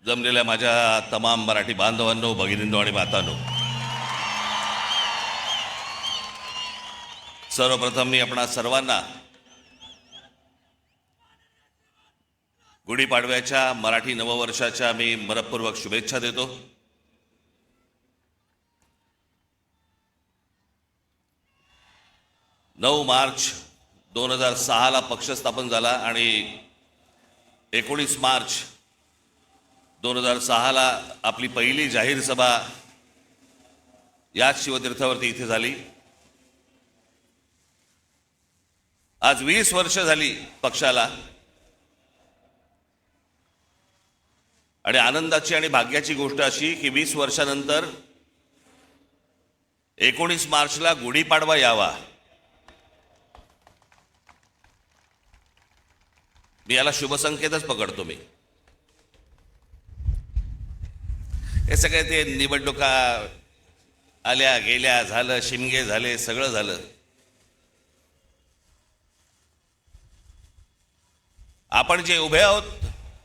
जमलेल्या माझ्या तमाम मराठी बांधवांनो, भगिनींनो आणि मातांनो, सर्वप्रथम मी आपणा सर्वांना गुढीपाडव्याच्या मराठी नववर्षाच्या मी मनपूर्वक शुभेच्छा देतो. नऊ मार्च 2006 पक्ष स्थापन झाला आणि 19 मार्च 2006 आपली पहिली जाहीर सभा याच शिवतीर्थावरती इथे झाली. आज 20 वर्ष झाली पक्षाला आणि आनंदाची आणि भाग्याची गोष्ट अशी की 20 वर्षानंतर 19 मार्चला गुढीपाडवा यावा. मी याला शुभसंकेतच पकडतो. मी हे सगळे ते निवडणुका आल्या गेल्या, झालं, शिमगे झाले, सगळं झालं. आपण जे उभे आहोत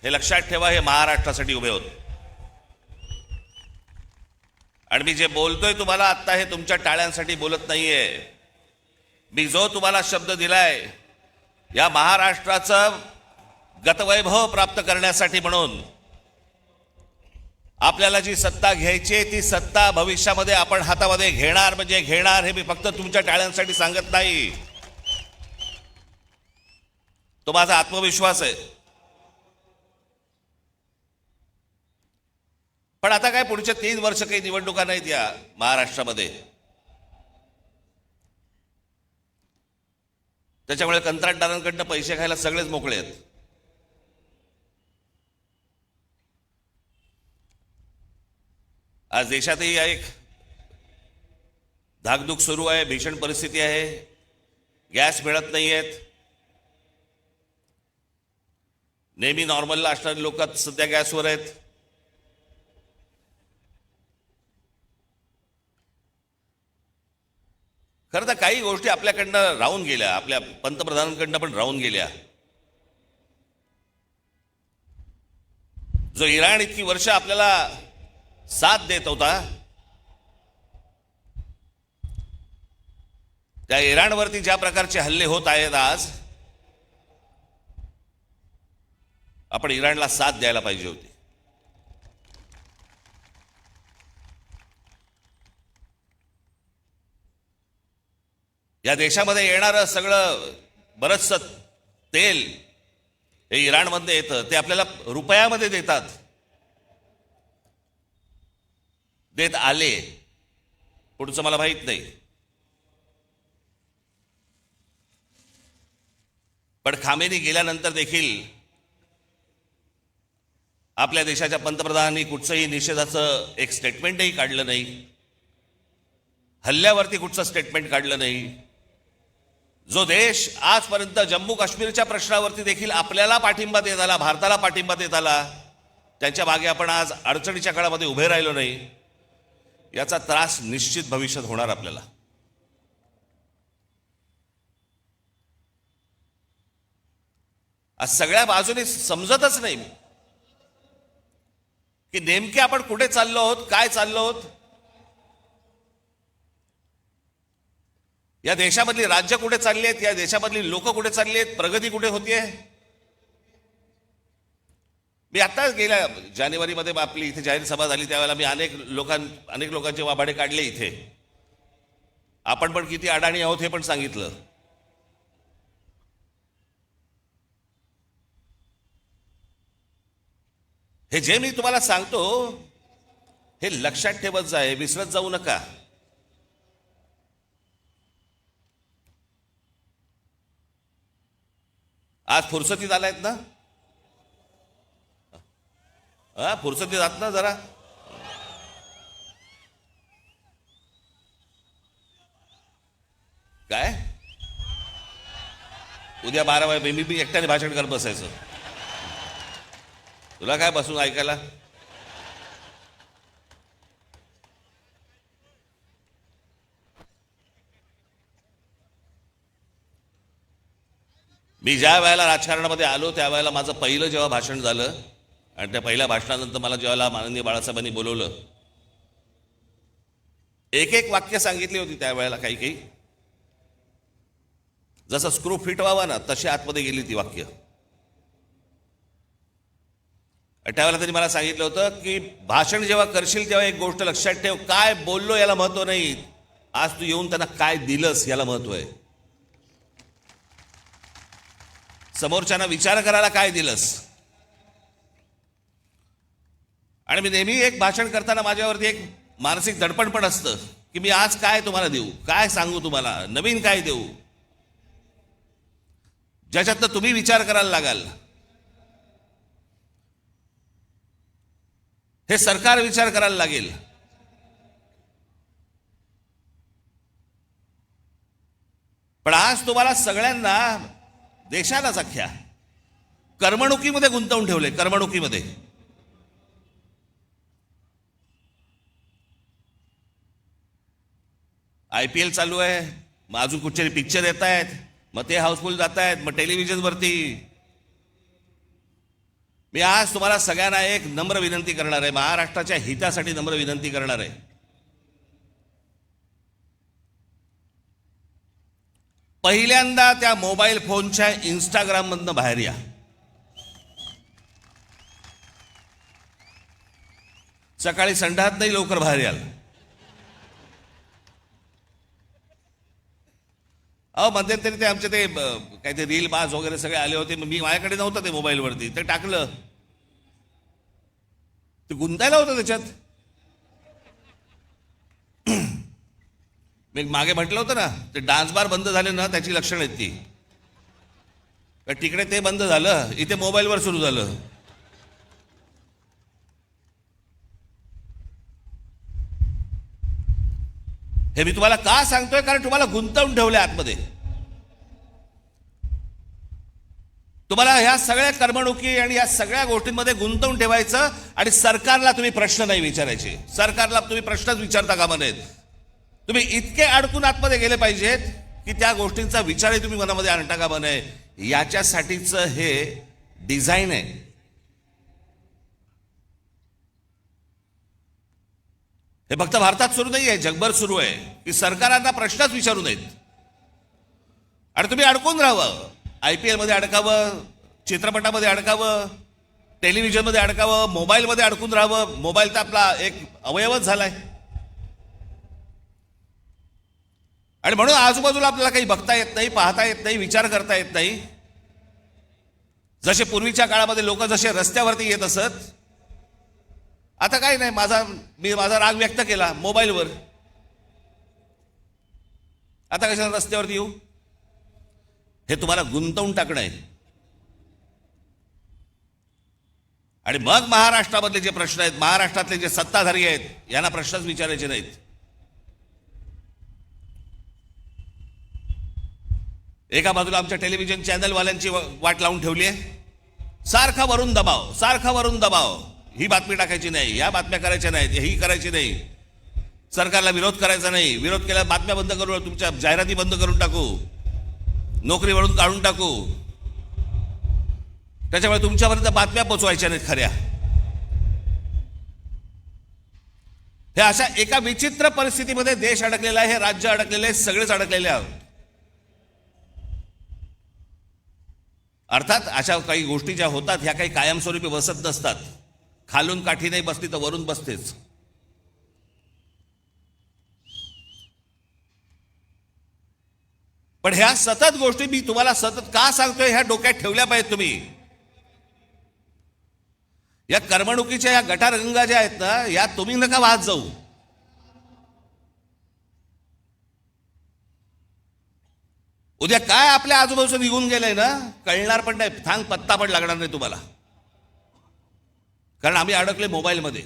हे लक्षात ठेवा, हे महाराष्ट्रासाठी उभे आहोत. आणि मी जे बोलतोय तुम्हाला आत्ता हे तुमच्या टाळ्यांसाठी बोलत नाहीये. मी जो तुम्हाला शब्द दिलाय या महाराष्ट्राचं गतवैभव प्राप्त करण्यासाठी, म्हणून आपल्याला जी सत्ता घ्यायची ती सत्ता भविष्यामध्ये आपण हातामध्ये घेणार म्हणजे घेणार. हे मी फक्त तुमच्या टाळ्यांसाठी सांगत नाही, तो माझा आत्मविश्वास आहे. पण आता काय, पुढच्या 3 वर्ष काही निवडणुका नाहीत या महाराष्ट्रामध्ये. त्याच्यामुळे कंत्राटदारांकडनं पैसे खायला सगळेच मोकळे आहेत. आज देशातही एक धाकधूक सुरू आहे, भीषण परिस्थिती आहे. गॅस मिळत नाही आहेत. नेहमी नॉर्मलला असणारी लोक सध्या गॅसवर आहेत. खरं तर काही गोष्टी आपल्याकडनं राहून गेल्या, आपल्या पंतप्रधानांकडनं पण राहून गेल्या. जो इराण इतकी वर्ष आपल्याला साथ देत होता, त्या इराणवरती ज्या प्रकारचे हल्ले होत आहेत आज, आपण इराणला साथ द्यायला पाहिजे होती. या देशामध्ये येणारं सगळं बरचसं तेल हे इराणमध्ये येतं, ते आपल्याला रुपयामध्ये देतात. देत आले, पुढचं मला माहित नाही. पण खामेनी गेल्यानंतर देखील आपल्या देशाच्या पंतप्रधानांनी कुठचंही निषेधाचं एक स्टेटमेंटही काढलं नाही. हल्ल्यावरती कुठचं स्टेटमेंट काढलं नाही. जो देश आजपर्यंत जम्मू काश्मीरच्या प्रश्नावरती देखील आपल्याला पाठिंबा देत आला, भारताला पाठिंबा देत आला, त्यांच्या मागे आपण आज अडचणीच्या काळामध्ये उभे राहिलो नाही, याचा त्रास निश्चित भविष्यात होणार आपल्याला. आज सगळ्या बाजूने समजतच नाही की नेमके आपण कुठे चाललो आहोत, काय चाललो आहोत. या देशामधली राज्य कुठे चालली आहेत, या देशामधली लोक कुठे चालली आहेत, प्रगती कुठे होतीये. मी आत्ताच गेल्या जानेवारीमध्ये आपली इथे जाहीर सभा झाली, त्यावेळेला मी अनेक लोकांचे वाभाडे काढले इथे. आपण पण किती अडाणी आहोत हे पण सांगितलं. हे जे मी तुम्हाला सांगतो हे लक्षात ठेवत जा, विसरत जाऊ नका. आज फुरसतीत आलायत ना, फुरसतीत आहात ना जरा. काय उद्या 12 वाजे मी एकट्याने भाषण करत बसायचं. तुला काय बसून ऐकायला. मी ज्या वेळेला राजकारणामध्ये आलो त्यावेळेला माझं पहिलं जेव्हा भाषण झालं आणि त्या पहिल्या भाषणानंतर मला जेव्हा माननीय बाळासाहेबांनी बोलवलं, एक एक वाक्य सांगितली होती त्यावेळेला, काही काही जसं स्क्रू फिट व्हावा ना तशी आतमध्ये गेली ती वाक्य. त्यावेळेला त्यांनी मला सांगितलं होतं की भाषण जेव्हा करशील तेव्हा एक गोष्ट लक्षात ठेव, काय बोललो याला महत्व नाही, आज तू येऊन त्यांना काय दिलंस याला महत्व आहे. समोरच्यांना विचार करायला काय दिलंस. आणि मी नेहमी एक भाषण करताना माझ्यावरती एक मानसिक दडपण पण असतं की मी आज काय तुम्हाला देऊ, काय सांगू तुम्हाला, नवीन काय देऊ, ज्याच्यातनं तुम्ही विचार करायला लागाल. हे सरकार विचार करायला लागेल. पण आज तुम्हाला सगळ्यांना, देशालाच अख्ख्या करमणुकीमध्ये गुंतवून ठेवले. करमणुकीमध्ये IPL चालू आहे, मग अजून कुठचे पिक्चर येत आहेत, मग ते हाऊसफुल जात आहेत, मग टेलिव्हिजनवरती. मी आज तुम्हाला सगळ्यांना एक नम्र विनंती करणार आहे, महाराष्ट्राच्या हितासाठी नम्र विनंती करणार आहे. पहिल्यांदा त्या मोबाईल फोनच्या इंस्टाग्राम मधनं बाहेर या. सकाळी संडात नाही, लवकर बाहेर याल. मध्यंतरी ते आमचे ते काय ते रील बाज वगैरे सगळे आले होते, मी माझ्याकडे नव्हतं ते मोबाईलवरती, ते टाकलं, ते गुंतायला होतं त्याच्यात. मी मागे म्हटलं होतं ना, ते डान्स बार बंद झाले ना त्याची लक्षणं आहेत ती. तिकडे ते बंद झालं, इथे मोबाईलवर सुरू झालं. हे मी तुम्हाला का सांगतोय, कारण तुम्हाला गुंतवून ठेवले आतमध्ये. तुम्हाला ह्या सगळ्या करमणुकी आणि या सगळ्या गोष्टींमध्ये गुंतवून ठेवायचं आणि सरकारला तुम्ही प्रश्न नाही विचारायचे. सरकारला तुम्ही प्रश्नच विचारता कामा नयेत. तुम्ही इतके अडकून आतमध्ये गेले पाहिजेत की त्या गोष्टींचा विचारही तुम्ही मनामध्ये आणता कामा नये. याच्यासाठीचं हे डिझाईन आहे. हे फक्त भारतात सुरू नाही आहे, जगभर सुरू आहे की सरकारांना प्रश्नच विचारू नयेत आणि तुम्ही अडकून राहावं. IPL मध्ये अडकावं, चित्रपटामध्ये अडकावं, टेलिव्हिजनमध्ये अडकावं, मोबाईलमध्ये अडकून राहावं. मोबाईल तर आपला एक अवयवच झालाय. आणि म्हणून आजूबाजूला आपल्याला काही बघता येत नाही, पाहता येत नाही, विचार करता येत नाही. जसे पूर्वीच्या काळामध्ये लोक जसे रस्त्यावरती येत असत, आता काही नाही, मी माझा राग व्यक्त केला मोबाईलवर, आता कशाला रस्त्यावरती येऊ. हे तुम्हाला गुंतवून टाकणं आहे. आणि मग महाराष्ट्रामधले जे प्रश्न आहेत, महाराष्ट्रातले जे सत्ताधारी आहेत, यांना प्रश्नच विचारायचे नाहीत. एका बाजूला आमच्या टेलिव्हिजन चॅनलवाल्यांची वाट लावून ठेवली आहे. सारखा वरून दबाव, सारखा वरून दबाव. ही बातमी टाकायची नाही, या बातम्या करायच्या नाहीत, ही करायची नाही, सरकारला विरोध करायचा नाही, विरोध केला बातम्या बंद करू, तुमच्या जाहिराती बंद करून टाकू, नोकरीवरून काढून टाकू. त्याच्यामुळे तुमच्यापर्यंत बातम्या पोचवायच्या नाहीत खऱ्या. हे अशा एका विचित्र परिस्थितीमध्ये देश अडकलेला आहे, हे राज्य अडकलेले आहे, सगळेच अडकलेले आहोत. अर्थात अशा काही गोष्टी ज्या होतात ह्या काही कायमस्वरूपी बसत नसतात. खालून काठी नाही बसली तर वरून बसतेच. पण ह्या सतत गोष्टी मी तुम्हाला सतत का सांगतोय, ह्या डोक्यात ठेवल्या पाहिजेत तुम्ही. या करमणुकीच्या या गटारगंगा ज्या आहेत ना, या तुम्ही नका वाहत जाऊ. उद्या काय आपल्या आजूबाजूला निघून गेलंय ना कळणार पण नाही, थांग पत्ता पण लागणार नाही तुम्हाला, कारण आम्ही अडकले मोबाईलमध्ये.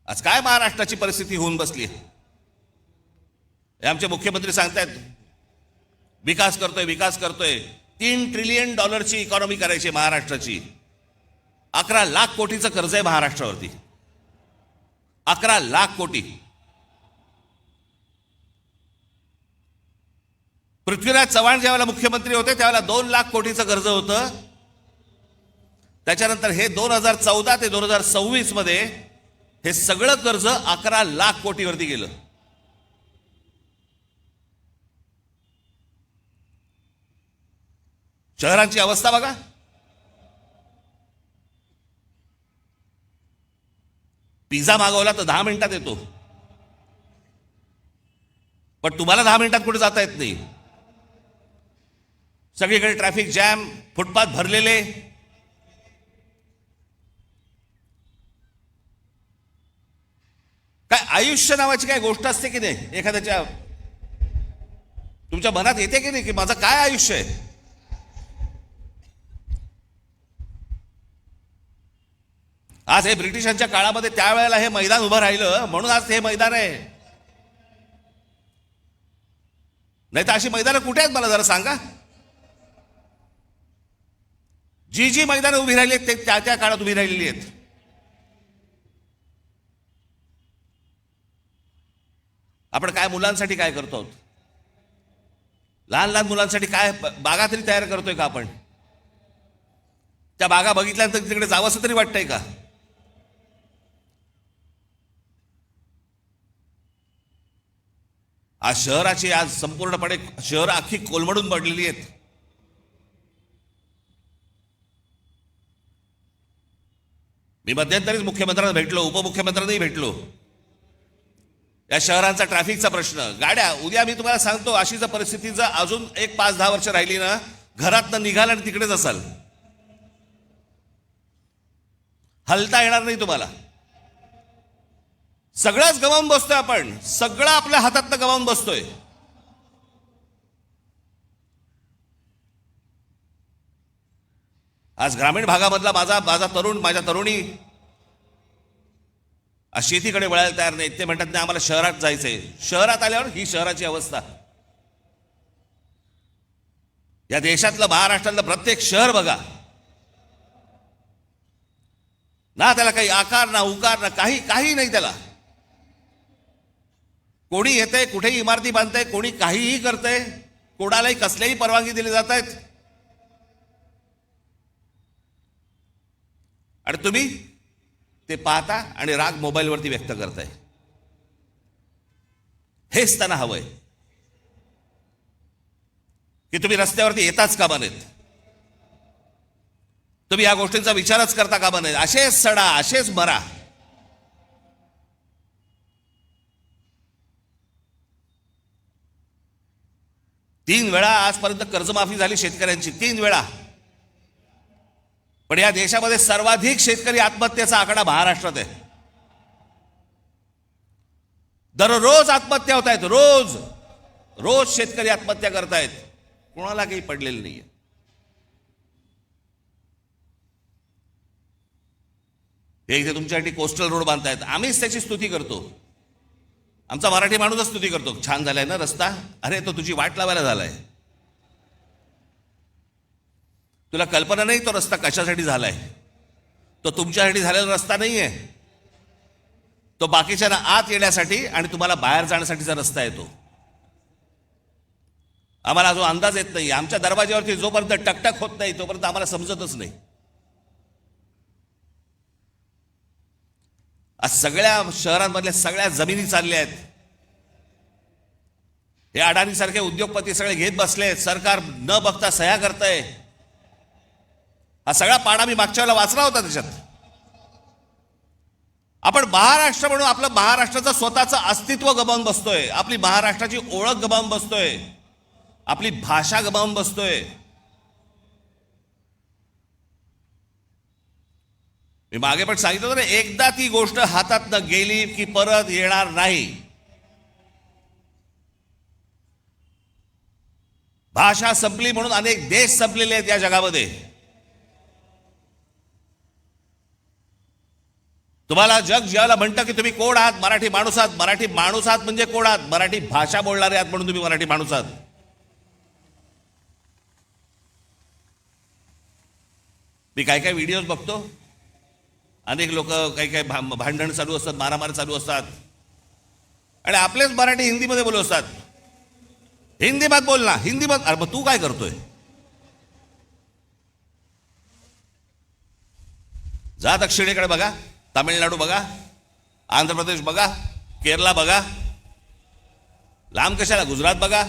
आज काय महाराष्ट्राची परिस्थिती होऊन बसली आहे. हे आमचे मुख्यमंत्री सांगतायत विकास करतोय, विकास करतोय. $3 ट्रिलियन इकॉनॉमी करायची महाराष्ट्राची. 11 लाख कोटीचं कर्ज आहे महाराष्ट्रावरती. 11 लाख कोटी. पृथ्वीराज चव्हाण ज्यावेळेला मुख्यमंत्री होते त्यावेळेला 2 लाख कोटीचं कर्ज होतं. त्याच्यानंतर हे 2014 ते 2026 मध्ये हे सगळं कर्ज 11 लाख कोटीवरती गेलं. शहरांची अवस्था बघा. पिझ्झा मागवला तर 10 मिनिटात येतो, पण तुम्हाला 10 मिनिटात कुठे जाता येत नाही. सगळीकडे ट्रॅफिक जॅम, फुटपाथ भरलेले. काय आयुष्य नावाची काय गोष्ट असते की नाही? एखाद्याच्या तुमच्या मनात येते की नाही की माझं काय आयुष्य आहे? आज हे ब्रिटिशांच्या काळामध्ये त्यावेळेला हे मैदान उभं राहिलं म्हणून आज हे मैदान आहे. नाही तर अशी मैदानं कुठे आहेत मला जरा सांगा. जी जी मैदानं उभी राहिली आहेत ते त्या त्या काळात उभी राहिलेली आहेत. आपण काय मुलांसाठी काय करतो आहोत? लहान लहान मुलांसाठी काय बागा तरी तयार करतोय का आपण? त्या बागा बघितल्यानंतर तिकडे जावंसं तरी वाटतंय का? आज शहराची आज संपूर्णपणे शहर अख्खी कोलमडून पडलेली आहेत. मी मध्यंतरीच मुख्यमंत्र्यांना भेटलो, उपमुख्यमंत्र्यांनाही भेटलो. या शहरांचा ट्रॅफिकचा प्रश्न, गाड्या. उद्या मी तुम्हाला सांगतो अशी जर परिस्थिती जर अजून 5-10 वर्ष राहिली ना, घरातनं निघाल आणि तिकडेच असाल, हलता येणार नाही तुम्हाला. सगळंच गमावून बसतोय आपण, सगळं आपल्या हातातनं गमावून बसतोय. आज ग्रामीण भागामधला माझा तरुण, माझ्या तरुणी शेतीकडे वळायला तयार नाहीत. ते म्हणतात नाही आम्हाला शहरात जायचंय. शहरात आल्यावर ही शहराची अवस्था. या देशातलं महाराष्ट्रातलं प्रत्येक शहर बघा ना, त्याला काही आकार ना उकार ना काही नाही त्याला. कोणी येतंय, कुठेही इमारती बांधतंय, कोणी काहीही करतंय, कोणालाही कसल्याही परवानगी दिली जात आहेत. आणि तुम्ही ते पाहता आणि राग मोबाईलवरती व्यक्त करताय. हेच त्यांना हवंय की तुम्ही रस्त्यावरती येताच कामा नयेत, तुम्ही या गोष्टींचा विचारच करता कामा नयेत. असेच सडा, असेच मरा. तीन वेळा आजपर्यंत कर्जमाफी झाली शेतकऱ्यांची, 3 वेळा. पण या देशामध्ये सर्वाधिक शेतकरी आत्महत्येचा आकडा महाराष्ट्रात आहे. दररोज आत्महत्या होत आहेत, रोज शेतकरी आत्महत्या करतायत. कोणाला काही पडलेलं नाहीये. हे इथे तुमच्यासाठी कोस्टल रोड बांधतायत, आम्हीच त्याची स्तुती करतो. आमचा मराठी माणूसच स्तुती करतो. छान झालाय ना रस्ता, अरे तो तुझी वाट लावायला झालाय. तुला कल्पना नाही तो रस्ता कशासाठी झालाय. तो तुमच्यासाठी झालेला रस्ता नाहीये. तो बाकीच्यांना आत येण्यासाठी आणि तुम्हाला बाहेर जाण्यासाठीचा रस्ता आहे. तो आम्हाला जो अंदाज येत नाही. आमच्या दरवाज्यावरती जोपर्यंत टकटक होत नाही तोपर्यंत आम्हाला समजतच नाही. आज सगळ्या शहरांमधल्या सगळ्या जमिनी चालल्या आहेत. हे अडाणी सारखे उद्योगपती सगळे घेत बसले. सरकार न बघता सह्या करतंय. हा सगळा पाडा मी मागच्या वेळेला वाचला होता. त्याच्यात आपण महाराष्ट्र म्हणून आपलं महाराष्ट्राचं स्वतःचं अस्तित्व गमावून बसतोय. आपली महाराष्ट्राची ओळख गमावून बसतोय. आपली भाषा गमावून बसतोय. मी मागे पण सांगितलं होतं ना, एकदा ती गोष्ट हातातनं गेली की परत येणार नाही. भाषा संपली म्हणून अनेक देश संपलेले आहेत या जगामध्ये. तुम्हाला जग ज्याला म्हणतं की तुम्ही कोण आहात, मराठी माणूस आहात. मराठी माणूस आहात म्हणजे कोण आहात? मराठी भाषा बोलणारे आहात म्हणून तुम्ही मराठी माणूस आहात. मी काय काय व्हिडिओज बघतो, अनेक लोक काही भांडण चालू असतात, मारामारी चालू असतात आणि आपलेच मराठी हिंदीमध्ये बोलत असतात. हिंदी मत बोलना, हिंदी मत. अरे मग तू काय करतोय? जा दक्षिणेकडे बघा, तामिळनाडू बघा, आंध्र प्रदेश बघा, केरला बघा, लांब कशाला गुजरात बघा.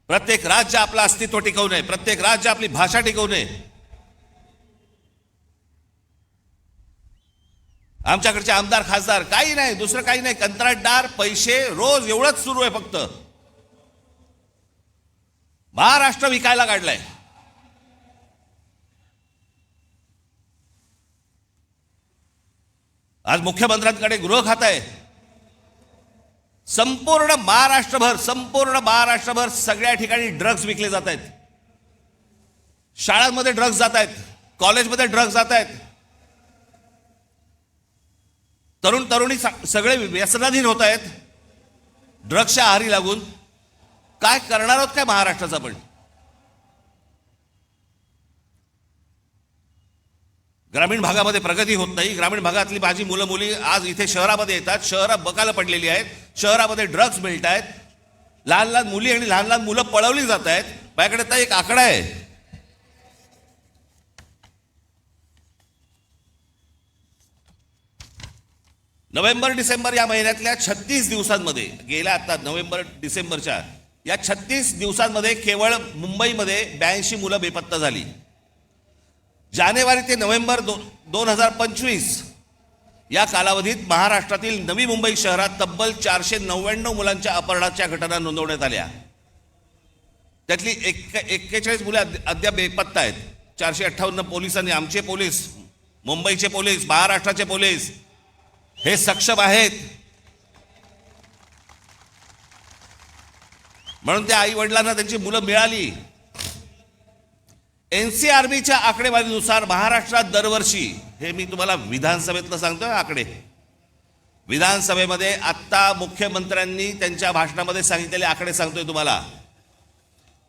प्रत्येक राज्य आपलं अस्तित्व टिकवून आहे, प्रत्येक राज्य आपली भाषा टिकवून आहे. आमच्याकडचे आमदार खासदार काही नाही, दुसरं काही नाही, कंत्राटदार, पैसे, रोज एवढंच सुरू आहे फक्त. महाराष्ट्र विकायला काढलाय. आज मुख्यमंत्र्यांकडे गृह खातं आहे. संपूर्ण महाराष्ट्रभर सगळ्या ठिकाणी ड्रग्ज विकले जात आहेत. शाळांमध्ये ड्रग्ज जात आहेत, कॉलेजमध्ये ड्रग्ज जात आहेत. तरुण तरुणी सगळे व्यसनाधीन होत आहेत ड्रग्सच्या आहारी लागून. काय करणार आहोत काय महाराष्ट्राचा? पण ग्रामीण भागामध्ये प्रगती होत नाही. ग्रामीण भागातली माझी मुलं मुली आज इथे शहरामध्ये येतात, शहरात बकाला पडलेली आहेत, शहरामध्ये ड्रग्ज मिळत आहेत, लहान लहान मुली आणि लहान लहान मुलं पळवली जात आहेत. माझ्याकडे तर एक आकडा आहे, नोव्हेंबर डिसेंबर या महिन्यातल्या 36 दिवसांमध्ये, गेल्या आता नोव्हेंबर डिसेंबरच्या या 36 दिवसांमध्ये केवळ मुंबईमध्ये 82 मुलं बेपत्ता झाली. जानेवारी ते नोव्हेंबर 2025 या कालावधीत महाराष्ट्रातील नवी मुंबई शहरात तब्बल 499 मुलांच्या अपहरणाच्या घटना नोंदवण्यात आल्या. त्यातली 41 मुले अद्याप बेपत्ता आहेत. 458 पोलिसांनी, आमचे पोलीस, मुंबईचे पोलीस, महाराष्ट्राचे पोलीस हे सक्षम आहेत. म्हणून त्या आई वडिलांना त्यांची मुलं मिळाली. एनसीआरबीच्या आकडेवारीनुसार महाराष्ट्रात दरवर्षी, हे मी तुम्हाला विधानसभेतलं सांगतोय आकडे, विधानसभेमध्ये आत्ता मुख्यमंत्र्यांनी त्यांच्या भाषणामध्ये सांगितलेले आकडे सांगतोय तुम्हाला.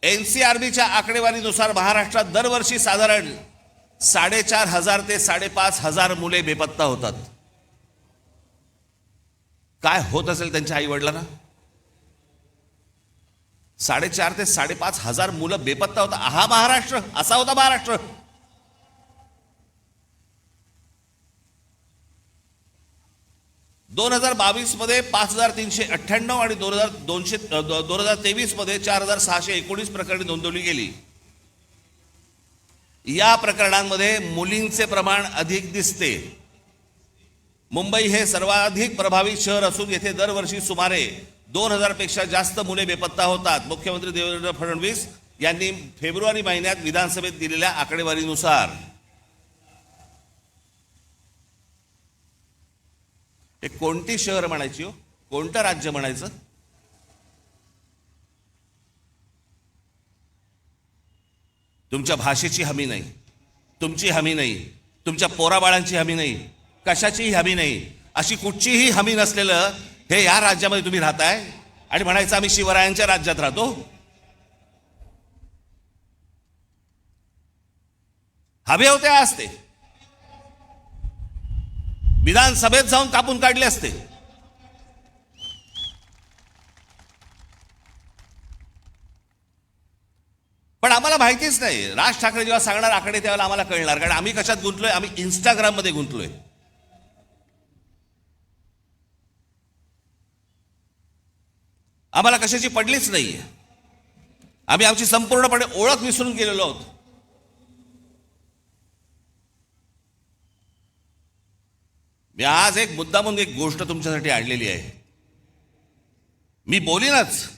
एनसीआरबीच्या आकडेवारीनुसार महाराष्ट्रात दरवर्षी साधारण 4,500 ते 5,500 मुले बेपत्ता होतात. काय होत असेल त्यांच्या आई वडिलांना? 4,500 ते 5,500 मुलं बेपत्ता होता. हा महाराष्ट्र, असा होता महाराष्ट्र. (2022) मध्ये 5,398 आणि 2023 मध्ये 4,619 प्रकरणे नोंदवली गेली. या प्रकरणांमध्ये मुलींचे प्रमाण अधिक दिसते. मुंबई हे सर्वाधिक प्रभावित शहर असून येथे दरवर्षी सुमारे 2,000 पेक्षा जास्त मुले बेपत्ता होतात. मुख्यमंत्री देवेंद्र फडणवीस यांनी फेब्रुवारी महिन्यात विधानसभेत दिलेल्या आकडेवारीनुसार. हे कोणती शहर म्हणायची हो? कोणतं राज्य म्हणायचं? तुमच्या भाषेची हमी नाही, तुमची हमी नाही, तुमच्या पोराबाळांची हमी नाही, कशाचीही हमी नाही. अशी कुठचीही हमी नसलेलं हे या राज्यामध्ये तुम्ही राहताय आणि म्हणायचं आम्ही शिवरायांच्या राज्यात राहतो. हवे होते असते, विधानसभेत जाऊन कापून काढले असते. पण आम्हाला माहितीच नाही. राज ठाकरे जेव्हा सांगणार आकडे त्यावेळेला आम्हाला कळणार, कारण आम्ही कशात गुंतलोय? आम्ही इंस्टाग्राम मध्ये गुंतलोय. आम्हाला कशाची पडलीच नाही. आम्ही आमची संपूर्णपणे ओळख विसरून गेलेलो आहोत. मी आज एक मुद्दामून एक गोष्ट तुमच्यासाठी आणलेली आहे. मी बोलीनच,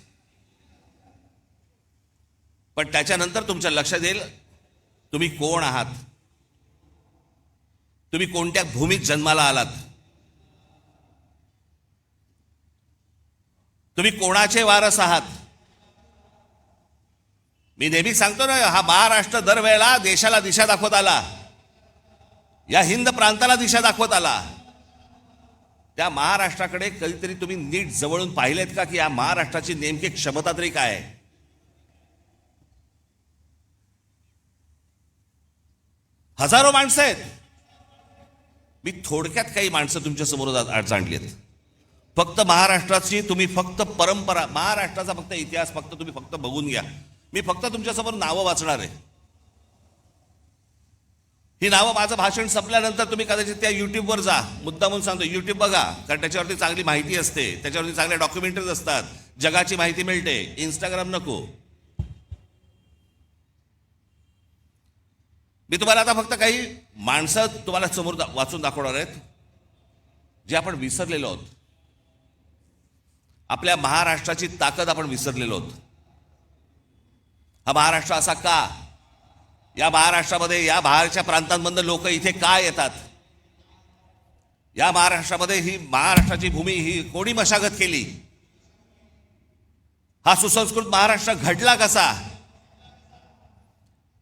पण त्याच्यानंतर तुमच्या लक्षात येईल तुम्ही कोण आहात, तुम्ही कोणत्या भूमीत जन्माला आलात, तुम्ही कोणाचे वारस आहात. मी नेहमी सांगतो ना, हा महाराष्ट्र दरवेळेला देशाला दिशा दाखवत आला, या हिंद प्रांताला दिशा दाखवत आला. त्या महाराष्ट्राकडे कधीतरी तुम्ही नीट जवळून पाहिलेत का की या महाराष्ट्राची नेमकी क्षमता तरी काय आहे? हजारो माणसं आहेत. मी थोडक्यात काही माणसं तुमच्या समोर आणली आहेत. फक्त महाराष्ट्राची तुम्ही फक्त परंपरा, महाराष्ट्राचा फक्त इतिहास फक्त तुम्ही फक्त बघून घ्या. मी फक्त तुमच्यासमोर नावं वाचणार आहे. ही नावं माझं भाषण संपल्यानंतर तुम्ही कदाचित त्या युट्यूबवर जा. मुद्दामून सांगतो, युट्यूब बघा, कारण त्याच्यावरती चांगली माहिती असते, त्याच्यावरती चांगल्या डॉक्युमेंटरीज असतात, जगाची माहिती मिळते. इंस्टाग्राम नको. मी तुम्हाला आता फक्त काही माणसं तुम्हाला समोर वाचून दाखवणार आहेत जे आपण विसरलेलो आहोत. आपल्या महाराष्ट्राची ताकद आपण विसरलेलो आहोत. हा महाराष्ट्र असा का? या महाराष्ट्रामध्ये, या बाहेरच्या प्रांतांमधून लोक इथे का येतात? या महाराष्ट्रामध्ये ही महाराष्ट्राची भूमी ही कोणी मशागत केली? हा सुसंस्कृत महाराष्ट्र घडला कसा?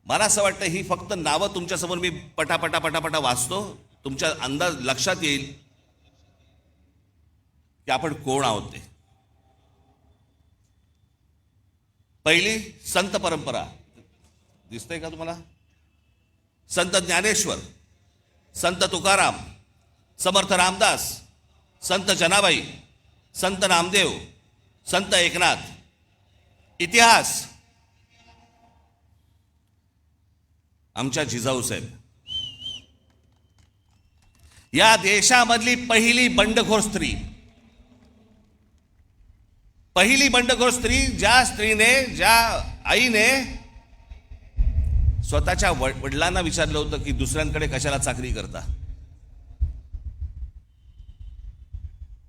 मला असं वाटतं ही फक्त नावं तुमच्यासमोर मी पटापटा पटापटा वाचतो, तुमच्या अंदाज लक्षात येईल की आपण कोण आहोत ते. पहिली संत परंपरा दिसतंय का तुम्हाला? संत ज्ञानेश्वर, संत तुकाराम, समर्थ रामदास, संत जनाबाई, संत नामदेव, संत एकनाथ. इतिहास आमच्या जिजाऊसाहेब, या देशामधली पहिली बंडखोर स्त्री, पहिली बंडखोर स्त्री, ज्या स्त्रीने, ज्या आईने स्वतःच्या वडिलांना विचारलं होतं की दुसऱ्यांकडे कशाला चाकरी करता.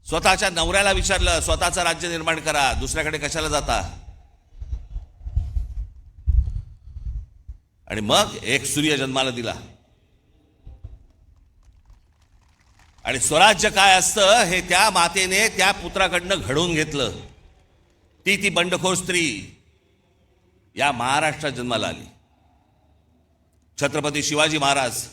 स्वतःच्या नवऱ्याला विचारलं, स्वतःचं राज्य निर्माण करा, दुसऱ्याकडे कशाला जाता. आणि मग एक सूर्य जन्माला दिला. आणि स्वराज्य काय असतं हे त्या मातेने त्या पुत्राकडनं घडवून घेतलं. ती बंडखोर स्त्री या महाराष्ट्रात जन्माला आली. छत्रपती शिवाजी महाराज.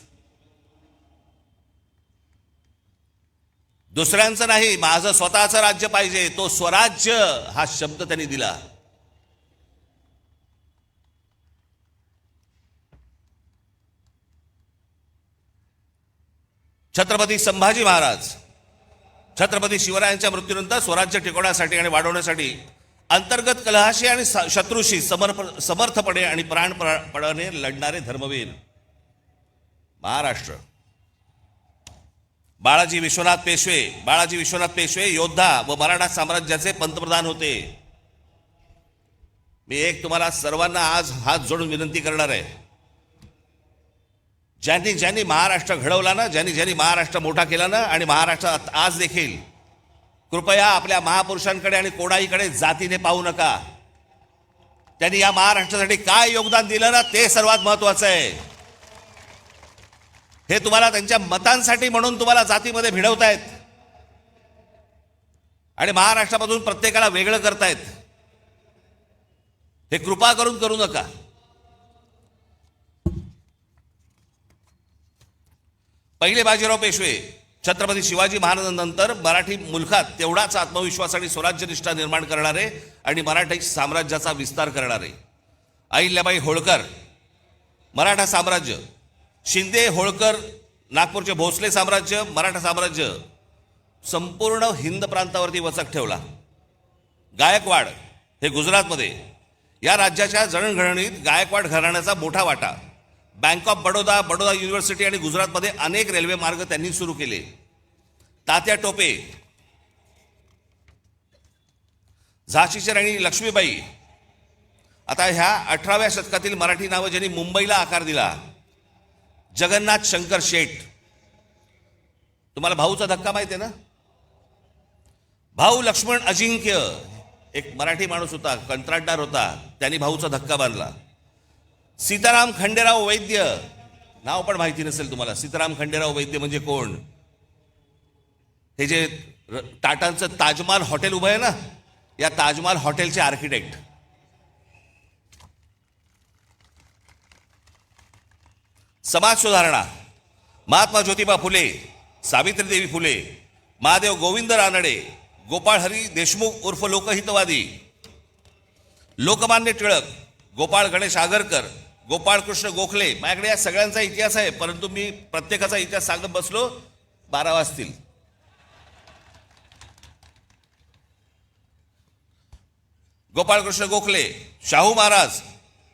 दुसऱ्यांचं नाही, माझं स्वतःचं राज्य पाहिजे, तो स्वराज्य हा शब्द त्यांनी दिला. छत्रपती संभाजी महाराज. छत्रपती शिवरायांच्या मृत्यूनंतर स्वराज्य टिकवण्यासाठी आणि वाढवण्यासाठी अंतर्गत कलहाशी आणि शत्रूशी समर्थपणे आणि प्राणपणाने लढणारे धर्मवीर. महाराष्ट्र. बाळाजी विश्वनाथ पेशवे योद्धा व मराठा साम्राज्याचे पंतप्रधान होते. मी एक तुम्हाला सर्वांना आज हात जोडून विनंती करणार आहे, ज्यांनी महाराष्ट्र घडवला ना, ज्यांनी महाराष्ट्र मोठा केला ना, आणि महाराष्ट्रात आज देखील, कृपया आपल्या महापुरुषांकडे आणि कोणाहीकडे जातीने पाहू नका. त्यांनी या महाराष्ट्रासाठी काय योगदान दिलं ना, ते सर्वात महत्वाचं आहे. हे तुम्हाला त्यांच्या मतांसाठी म्हणून तुम्हाला जातीमध्ये भिडवतायत आणि महाराष्ट्रामधून प्रत्येकाला वेगळं करतायत. हे कृपा करून करू नका. पहिले बाजीराव पेशवे छत्रपती शिवाजी महाराजांनंतर मराठी मुलखात तेवढाच आत्मविश्वास आणि स्वराज्यनिष्ठा निर्माण करणारे आणि मराठी साम्राज्याचा विस्तार करणारे. अहिल्याबाई होळकर, मराठा साम्राज्य. शिंदे, होळकर, नागपूरचे भोसले साम्राज्य, मराठा साम्राज्य संपूर्ण हिंद प्रांतावरती वचक ठेवला. गायकवाड हे गुजरातमध्ये. या राज्याच्या जडणघडणीत गायकवाड घराण्याचा मोठा वाटा. Bank of Baroda, Baroda university आणि गुजरातमध्ये अनेक रेल्वे मार्ग त्यांनी सुरू केले. तात्या टोपे. झाशीची राणी लक्ष्मीबाई. आता ह्या 18व्या शतकातील मराठी नावं ज्यांनी मुंबईला आकार दिला. जगन्नाथ शंकर शेठ. तुम्हाला भाऊचा धक्का माहिती आहे ना? भाऊ लक्ष्मण अजिंक्य, एक मराठी माणूस होता, कंत्राटदार होता, त्यांनी भाऊचा धक्का बांधला. सीताराम खंडेराव वैद्य, नाव पण माहिती नसेल तुम्हाला. सीताराम खंडेराव वैद्य म्हणजे कोण? हे जे टाटांचं ताजमहाल हॉटेल उभं आहे ना, या ताजमहाल हॉटेलचे आर्किटेक्ट. समाज सुधारणा. महात्मा ज्योतिबा फुले, सावित्रीदेवी फुले, महादेव गोविंद रानडे, गोपाळ हरी देशमुख उर्फ लोकहितवादी, लोकमान्य टिळक, गोपाळ गणेश आगरकर, गोपाळ कृष्ण गोखले. माझ्याकडे या सगळ्यांचा इतिहास आहे, परंतु मी प्रत्येकाचा इतिहास सांगत बसलो 12 वाजतील. गोपाळकृष्ण गोखले, शाहू महाराज,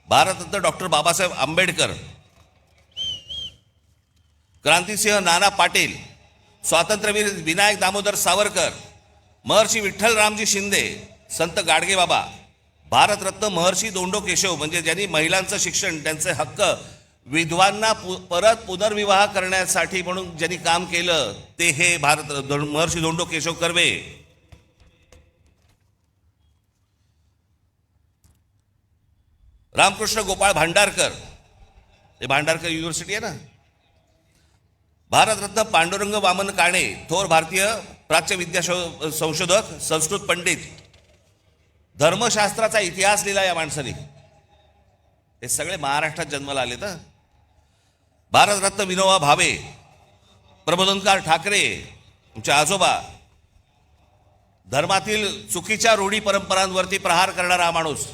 भारतरत्न डॉक्टर बाबासाहेब आंबेडकर, क्रांतिसिंह नाना पाटील, स्वातंत्र्यवीर विनायक दामोदर सावरकर, महर्षी विठ्ठल रामजी शिंदे, संत गाडगेबाबा, भारतरत्न महर्षी धोंडो केशव म्हणजे ज्यांनी महिलांचं शिक्षण, त्यांचे हक्क, विधवांना परत पुनर्विवाह करण्यासाठी म्हणून ज्यांनी काम केलं ते हे महर्षी धोंडो केशव कर्वे. रामकृष्ण गोपाळ भांडारकर, हे भांडारकर युनिव्हर्सिटी आहे ना. भारतरत्न पांडुरंग वामन काणे, थोर भारतीय प्राच्य विद्या संशोधक, संस्कृत पंडित, धर्मशास्त्राचा इतिहास लिहिला या माणसाने. हे सगळे महाराष्ट्रात जन्माला आले तर. भारतरत्न विनोबा भावे, प्रबोधनकार ठाकरे, तुमचे आजोबा, धर्मातील चुकीच्या रूढी परंपरांवरती प्रहार करणारा हा माणूस.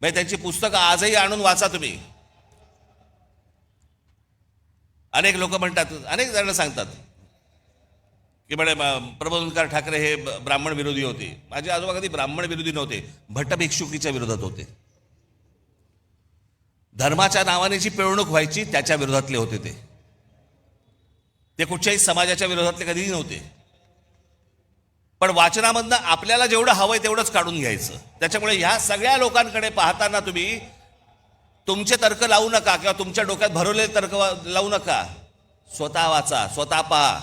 त्यांची पुस्तकं आजही आणून वाचा तुम्ही. अनेक लोक म्हणतात, अनेक जण सांगतात की म्हणे प्रबोधनकार ठाकरे हे ब्राह्मण विरोधी होते. माझे आजोबा कधी ब्राह्मण विरोधी नव्हते, भट्ट भिक्षुकीच्या विरोधात होते. धर्माच्या नावाने जी पिळवणूक व्हायची त्याच्या विरोधातले होते ते कुठच्याही समाजाच्या विरोधातले कधीही नव्हते. पण वाचनामधनं आपल्याला जेवढं हवंय तेवढंच काढून घ्यायचं. त्याच्यामुळे ह्या सगळ्या लोकांकडे पाहताना तुम्ही तुमचे तर्क लावू नका किंवा तुमच्या डोक्यात भरवलेले तर्क लावू नका. स्वतः वाचा, स्वतः पहा.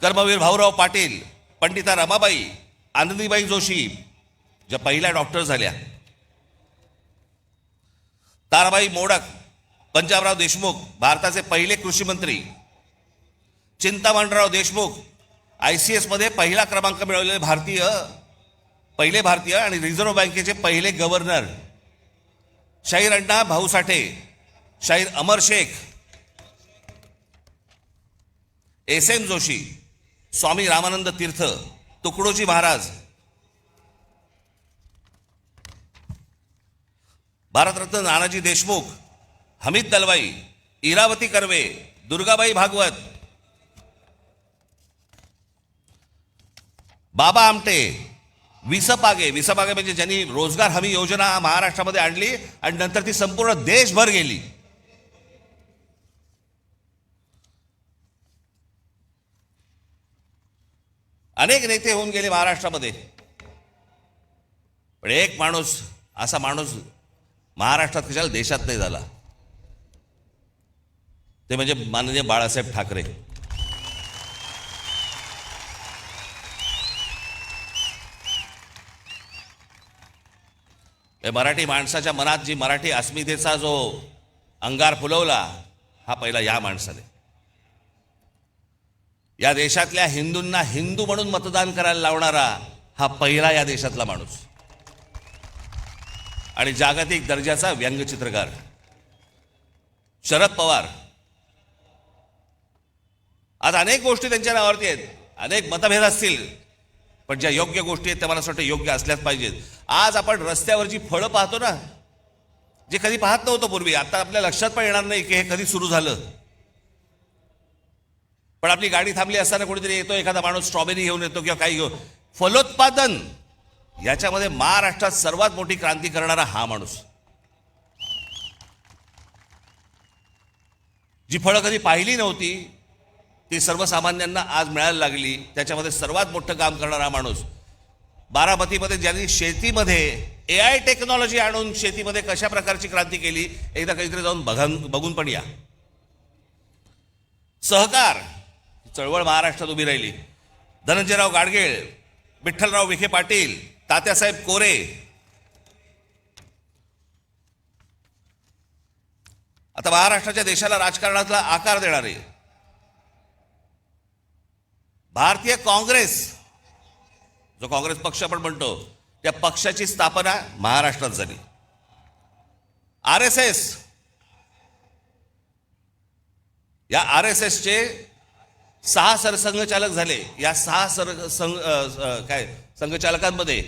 कर्मवीर भाऊराव पाटील, पंडिता रमाबाई, आनंदीबाई जोशी ज्या पहिल्या डॉक्टर झाल्या, ताराबाई मोडक, पंजाबराव देशमुख भारताचे पहिले कृषी मंत्री, चिंतामणराव देशमुख ICS मध्ये पहिला क्रमांक मिळवलेले पहिले भारतीय आणि रिझर्व्ह बँकेचे पहिले गव्हर्नर, शाहीर अण्णा भाऊ साठे, शाहीर अमर शेख, SM जोशी, स्वामी रामानंद तीर्थ, तुकडोजी महाराज, भारतरत्न नानाजी देशमुख, हमीद दलवाई, इरावती कर्वे, दुर्गाबाई भागवत, बाबा आमटे, विसपागे म्हणजे ज्यांनी रोजगार हमी योजना महाराष्ट्रामध्ये आणली आणि नंतर ती संपूर्ण देशभर गेली. अनेक नेते होऊन गेले महाराष्ट्रामध्ये, पण एक माणूस, असा माणूस महाराष्ट्रात कशाला देशात नाही झाला, ते म्हणजे माननीय बाळासाहेब ठाकरे. मराठी माणसाच्या मनात जी मराठी अस्मितेचा जो अंगार फुलवला हा पहिला या माणसाने. या देशातल्या हिंदूंना हिंदू म्हणून मतदान करायला लावणारा हा पहिला या देशातला माणूस. आणि जागतिक दर्जाचा व्यंगचित्रकार शरद पवार. आज अनेक गोष्टी त्यांच्या नावावरती आहेत, अनेक मतभेद असतील, पण ज्या योग्य गोष्टी आहेत त्या मला असं वाटतं योग्य असल्याच पाहिजेत. आज आपण रस्त्यावरची फळं पाहतो ना, जे कधी पाहत नव्हतं पूर्वी, आता आपल्या लक्षात पण येणार नाही की हे कधी सुरू झालं. पण आपली गाडी थांबली असताना कोणीतरी येतो, एखादा माणूस स्ट्रॉबेरी घेऊन येतो किंवा काही घेऊन. फलोत्पादन याच्यामध्ये महाराष्ट्रात सर्वात मोठी क्रांती करणारा हा माणूस. जी फळं कधी पाहिली नव्हती ती सर्वसामान्यांना आज मिळायला लागली, त्याच्यामध्ये सर्वात मोठं काम करणारा माणूस. बारामतीमध्ये ज्यांनी शेतीमध्ये AI टेक्नॉलॉजी आणून शेतीमध्ये कशा प्रकारची क्रांती केली, एकदा कधीतरी जाऊन बघून पण या. सहकार चळवळ महाराष्ट्रात उभी राहिली. धनंजयराव गाडगीळ, विठ्ठलराव विखे पाटील, तात्यासाहेब कोरे. आता महाराष्ट्राच्या देशाला राजकारणातला आकार देणारे भारतीय काँग्रेस, जो काँग्रेस पक्ष आपण म्हणतो, त्या पक्षाची स्थापना महाराष्ट्रात झाली. RSS, या RSSचे 6 सरसंघचालक झाले. या 6 संघचालकांमध्ये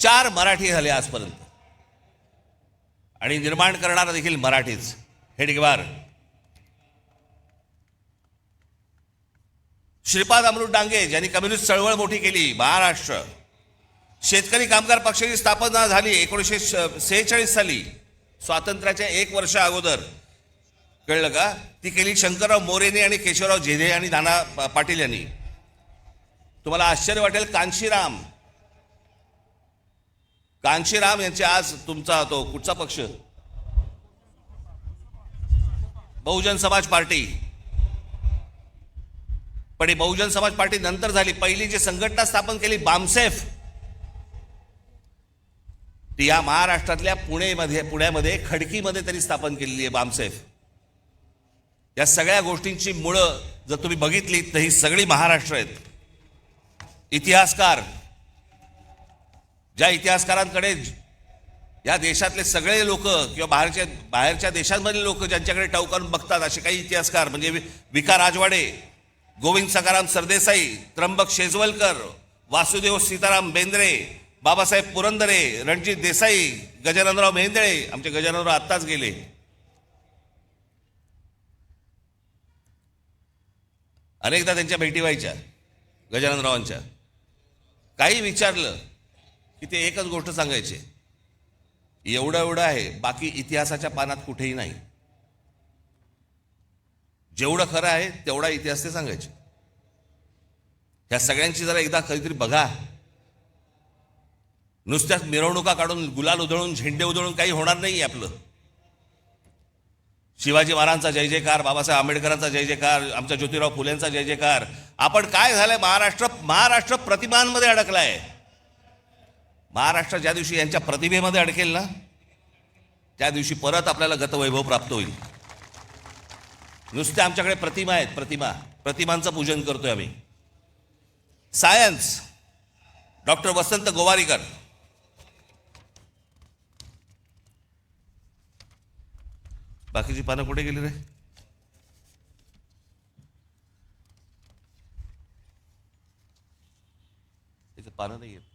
4 मराठी झाले आजपर्यंत, आणि निर्माण करणारा देखील मराठीच. हेडगेवार, श्रीपाद अमृत डांगे ज्यांनी कम्युनिस्ट चळवळ मोठी केली महाराष्ट्र, शेतकरी कामगार पक्षाची स्थापना झाली 1946 साली, स्वातंत्र्याच्या 1 वर्ष अगोदर. कळलं का? ती केली शंकरराव मोरेने आणि केशवराव झेडे आणि नाना पाटील यांनी. तुम्हाला आश्चर्य वाटेल, कांशीराम यांचे आज तुमचा तो कुठचा पक्ष, बहुजन समाज पार्टी. पण ही बहुजन समाज पार्टी नंतर झाली. पहिली जी संघटना स्थापन केली बामसेफ, ती या महाराष्ट्रातल्या पुण्यामध्ये खडकीमध्ये त्यांनी स्थापन केलेली आहे बामसेफ. या सगळ्या गोष्टींची मुळं जर तुम्ही बघितली तर ही सगळी महाराष्ट्र आहेत. इतिहासकार, ज्या इतिहासकारांकडे या देशातले सगळे लोक किंवा बाहेरच्या देशांमधले लोक ज्यांच्याकडे टवकारून बघतात, असे काही इतिहासकार म्हणजे विका राजवाडे, गोविंद सखाराम सरदेसाई, त्र्यंबक शेजवलकर, वासुदेव सीताराम बेंद्रे, बाबासाहेब पुरंदरे, रणजित देसाई, गजाननराव मेहेंदळे. आमचे गजाननराव आत्ताच गेले. अनेकदा त्यांच्या भेटी व्हायच्या गजाननरावांच्या. काही विचारलं की ते एकच गोष्ट सांगायचे, एवढं आहे, बाकी इतिहासाच्या पानात कुठेही नाही. जेवढं खरं आहे तेवढा इतिहास ते सांगायचे. ह्या सगळ्यांची जरा एकदा कधीतरी बघा. नुसत्याच मिरवणुका काढून, गुलाल उधळून, झेंडे उधळून काही होणार नाही आपलं. शिवाजी महाराजांचा जय जयकार, बाबासाहेब आंबेडकरांचा जय जयकार, आमच्या ज्योतिराव फुलेंचा जय जयकार. आपण काय झालंय, महाराष्ट्र प्रतिमांमध्ये अडकलाय. महाराष्ट्र ज्या दिवशी यांच्या प्रतिभेमध्ये अडकेल ना, त्या दिवशी परत आपल्याला गतवैभव प्राप्त होईल. नुसते आमच्याकडे प्रतिमा आहेत, प्रतिमांचं पूजन करतोय आम्ही. सायन्स, डॉक्टर वसंत गोवारीकर. बाकीची पानं कुठे गेली रे? त्याचं पानं नाही आहेत,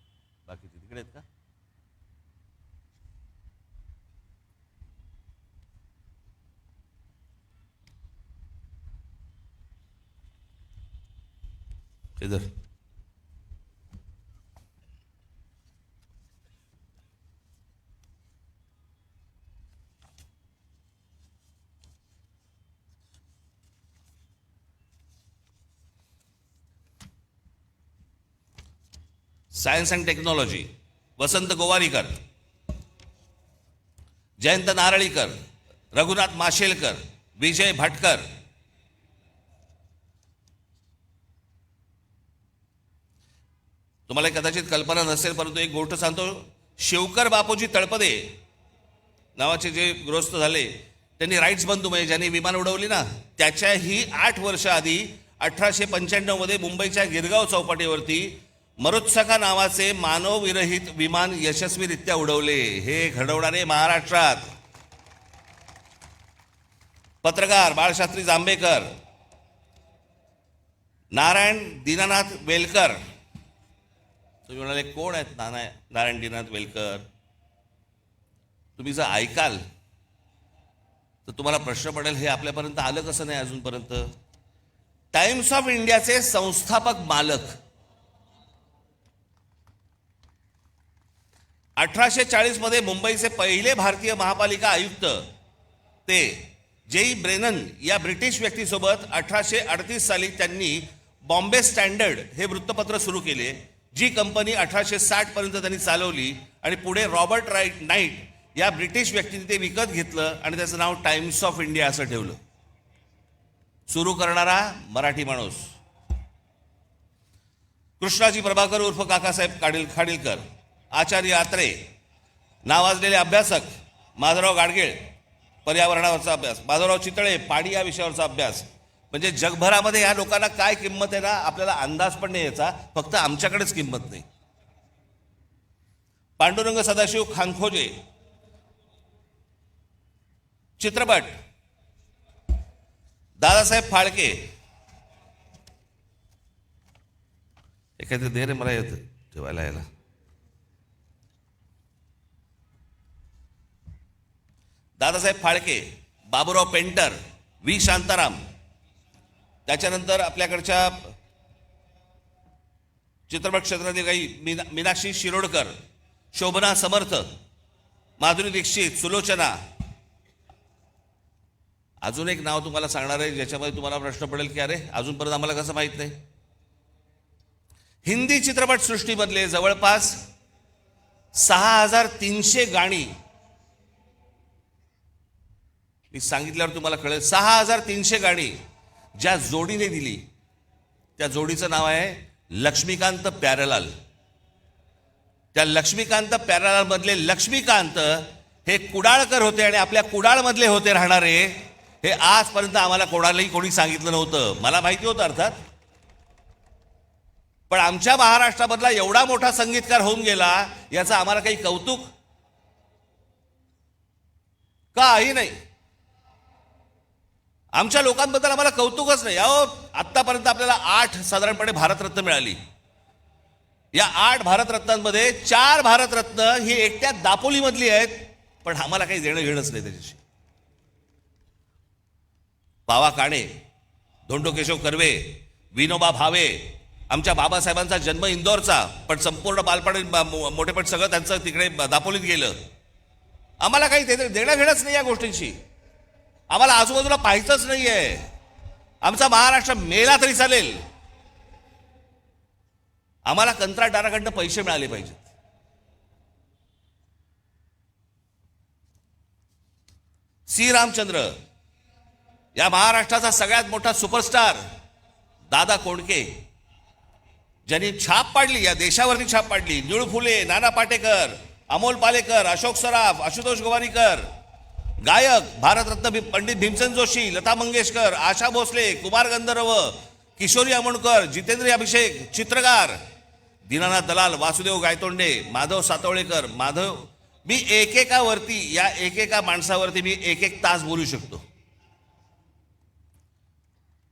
बाकीची तिकडे आहेत का? इधर सायन्स अँड टेक्नॉलॉजी, वसंत गोवारीकर, जयंत नारळीकर, रघुनाथ माशेलकर, विजय भटकर. तुम्हाला कदाचित कल्पना नसेल, परंतु एक गोष्ट सांगतो. शिवकर बापूजी तळपदे नावाचे जे गृहस्थ झाले, त्यांनी राईट्स बंधू म्हणजे ज्यांनी विमान उडवली ना, त्याच्याही 8 वर्ष आधी 1895 मध्ये मुंबईच्या गिरगाव चौपाटीवरती मरुत्सका नावाचे मानवविरहित विमान यशस्वीरित्या उडवले. हे घडवणारे महाराष्ट्रात. पत्रकार बाळशास्त्री जांभेकर, नारायण दीनानाथ वेलकर. तुम्ही म्हणाले कोण आहेत नारायण दीनानाथ वेलकर? तुम्ही जर ऐकाल तर तुम्हाला प्रश्न पडेल, हे आपल्यापर्यंत आलं कसं नाही अजूनपर्यंत. टाइम्स ऑफ इंडियाचे संस्थापक मालक. 1840 मध्ये मुंबईचे पहिले भारतीय महापालिका आयुक्त ते जेई ब्रेनन या ब्रिटिश व्यक्तीसोबत 1838 साली त्यांनी बॉम्बे स्टँडर्ड हे वृत्तपत्र सुरू केले, जी कंपनी 1860 पर्यंत त्यांनी चालवली. आणि पुढे रॉबर्ट नाईट या ब्रिटिश व्यक्तीने ते विकत घेतलं आणि त्याचं नाव टाइम्स ऑफ इंडिया असं ठेवलं. सुरू करणारा मराठी माणूस कृष्णाजी प्रभाकर उर्फ काकासाहेब खाडीलकर. आचार्य आत्रे, नावाजलेले अभ्यासक माधवराव गाडगीळ, पर्यावरणावरचा अभ्यास, माधवराव चितळे, पाणी या विषयावरचा अभ्यास. म्हणजे जगभरामध्ये या लोकांना काय किंमत आहे ना, आपल्याला अंदाज पण नाही याचा, फक्त आमच्याकडेच किंमत नाही. पांडुरंग सदाशिव खानखोजे. चित्रपट दादासाहेब फाळके. एखादं दे रे मला येतं ठेवायला यायला. Dadasaheb Phalke, Baburao painter, V Shantaram. त्याच्यानंतर आपल्याकडच्या चित्रपट क्षेत्रातील काही मीनाक्षी शिरोडकर, शोभना समर्थ, माधुरी दीक्षित, सुलोचना. अजून एक नाव तुम्हाला सांगणार आहे ज्याच्यामध्ये तुम्हाला प्रश्न पडेल की अरे अजूनपर्यंत आम्हाला कसं माहित नाही. हिंदी चित्रपट सृष्टीमधले जवळपास 6300 गाणी, मी सांगितल्यावर तुम्हाला कळेल, 6300 गाणी ज्या जोडीने दिली त्या जोडीचं नाव आहे लक्ष्मीकांत प्यारेलाल. त्या लक्ष्मीकांत प्यारेलाल मधले लक्ष्मीकांत हे कुडाळकर होते आणि आपल्या कुडाळमधले होते राहणारे. हे आजपर्यंत आम्हाला कोणालाही कोणी सांगितलं नव्हतं. मला माहिती होतं अर्थात, पण आमच्या महाराष्ट्रामधला एवढा मोठा संगीतकार होऊन गेला याचं आम्हाला काही कौतुक काही नाही. आमच्या लोकांबद्दल आम्हाला कौतुकच नाही. अहो, आत्तापर्यंत आपल्याला 8 साधारणपणे भारतरत्न मिळाली. या 8 भारतरत्नांमध्ये 4 भारतरत्न ही एकट्या दापोलीमधली आहेत, पण आम्हाला काही देणं घेणंच नाही त्याच्याशी. बावा काणे, धोंडो केशव कर्वे, विनोबा भावे, आमच्या बाबासाहेबांचा जन्म इंदोरचा, पण संपूर्ण बालपण मोठेपण सगळं त्यांचं तिकडे दापोलीत गेलं. आम्हाला काही देणं घेणंच नाही या गोष्टींशी. आम्हाला आजूबाजूला पाहायचंच नाहीये. आमचा महाराष्ट्र मेला तरी चालेल. आम्हाला कंत्राटदाराकडनं पैसे मिळाले पाहिजेत. सी रामचंद्र, या महाराष्ट्राचा सगळ्यात मोठा सुपरस्टार दादा कोंडके, ज्यांनी छाप पाडली, या देशावरती छाप पाडली. निळू फुले, नाना पाटेकर, अमोल पालेकर, अशोक सराफ, आशुतोष गोवारीकर, गायक भारतरत्न पंडित भीमसेन जोशी, लता मंगेशकर, आशा भोसले, कुमार गंधर्व, किशोरी आमोणकर, जितेंद्र अभिषेक, चित्रकार दीनानाथ दलाल, वासुदेव गायतोंडे, माधव सातवळेकर. मी एकेकावरती, या एकेका माणसावरती मी एक तास बोलू शकतो.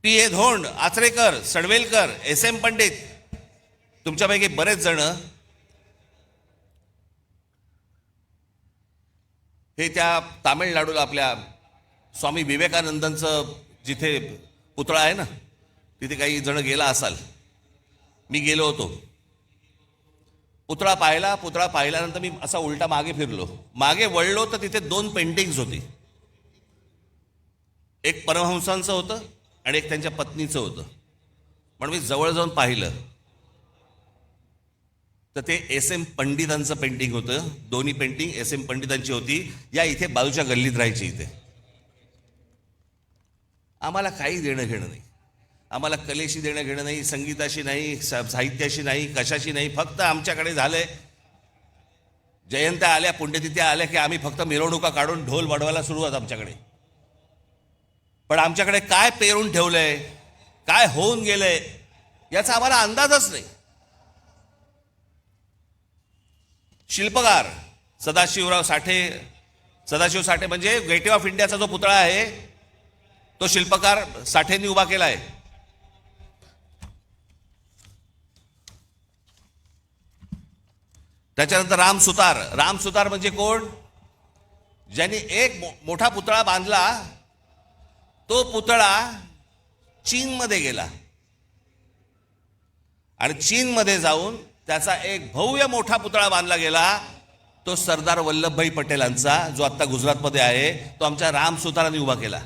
P.A. धोंड, आचरेकर, सडवेलकर, S.M. पंडित, तुमच्यापैकी बरेच जण हे त्या तामिळनाडूला आपल्या स्वामी विवेकानंदांचं जिथे पुतळा आहे ना, तिथे काही जण गेला असाल. मी गेलो होतो. पुतळा पाहिल्यानंतर मी असा उलटा मागे फिरलो. मागे वळलो तर तिथे 2 पेंटिंग्स होती. एक परमहंसांचं होतं आणि एक त्यांच्या पत्नीचं होतं. पण मी जवळ जाऊन पाहिलं तर ते S.M. पंडितांचं पेंटिंग होतं. दोन्ही पेंटिंग S.M. पंडितांची होती. या इथे बाजूच्या गल्लीत राहायची. इथे आम्हाला काही देणं घेणं नाही. आम्हाला कलेशी देणं घेणं नाही, संगीताशी नाही, साहित्याशी नाही, कशाशी नाही. फक्त आमच्याकडे झालंय जयंत्या आल्या, पुण्यतिथ्या आल्या की आम्ही फक्त मिरवणुका काढून ढोल वाढवायला सुरुवात आमच्याकडे. पण आमच्याकडे काय पेरून ठेवलंय, काय होऊन गेलंय याचा आम्हाला अंदाजच नाही. शिल्पकार सदाशिव साठे म्हणजे गेटवे ऑफ इंडियाचा जो पुतळा आहे तो शिल्पकार साठेंनी उभा केलाय. त्याच्यानंतर राम सुतार म्हणजे कोण? ज्यांनी एक मोठा पुतळा बांधला. तो पुतळा चीनमध्ये गेला आणि चीनमध्ये जाऊन त्याचा एक भव्य मोठा पुतळा बांधला गेला. तो सरदार वल्लभभाई पटेलांचा, जो आता गुजरातमध्ये आहे, तो आमच्या राम सुतारांनी उभा केला.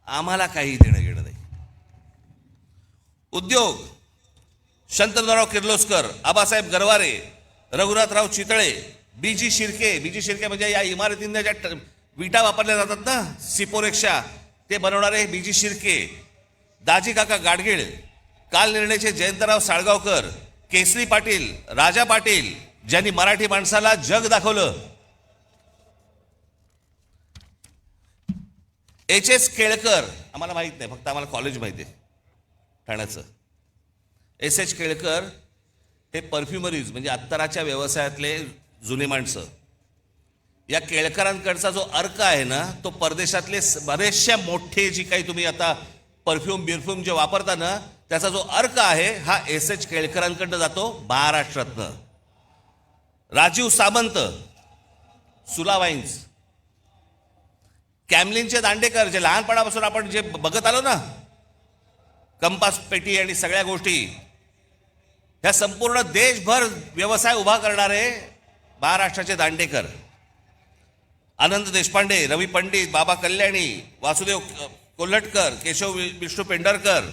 आम्हाला काही देणं घेणं नाही. उद्योग शंतनुराव किर्लोस्कर, आबासाहेब गरवारे, रघुनाथराव चितळे, बीजी शिर्के म्हणजे या इमारतींना ज्या विटा वापरल्या जातात ना, सिपोरेक्षा, ते बनवणारे बीजी शिर्के, दाजी काका गाडगीळ, काल निर्णयचे जयंतराव साळगावकर, केसरी पाटील, राजा पाटील, ज्यांनी मराठी माणसाला जग दाखवलं. H.S. केळकर, आम्हाला माहित नाही, फक्त आम्हाला कॉलेज माहिती आहे ठाण्याचं. S.H. केळकर हे परफ्युमरीज म्हणजे अत्तराच्या व्यवसायातले जुने माणसं. या केळकरांकडचा जो अर्क आहे ना, तो परदेशातले बरेचशा मोठे जी काही तुम्ही आता परफ्यूम जे वापरता ना, त्याचा जो अर्क आहे हा S.H. केळकरांकडनं जातो महाराष्ट्रातनं. राजीव सामंत, सुलावाईन्स, कॅमलिनचे दांडेकर, जे लहानपणापासून आपण जे बघत आलो ना, कंपास पेटी आणि सगळ्या गोष्टी, ह्या संपूर्ण देशभर व्यवसाय उभा करणारे महाराष्ट्राचे दांडेकर, आनंद देशपांडे, रवी पंडित, बाबा कल्याणी, वासुदेव कोल्हटकर, केशव विष्णू पेंढारकर,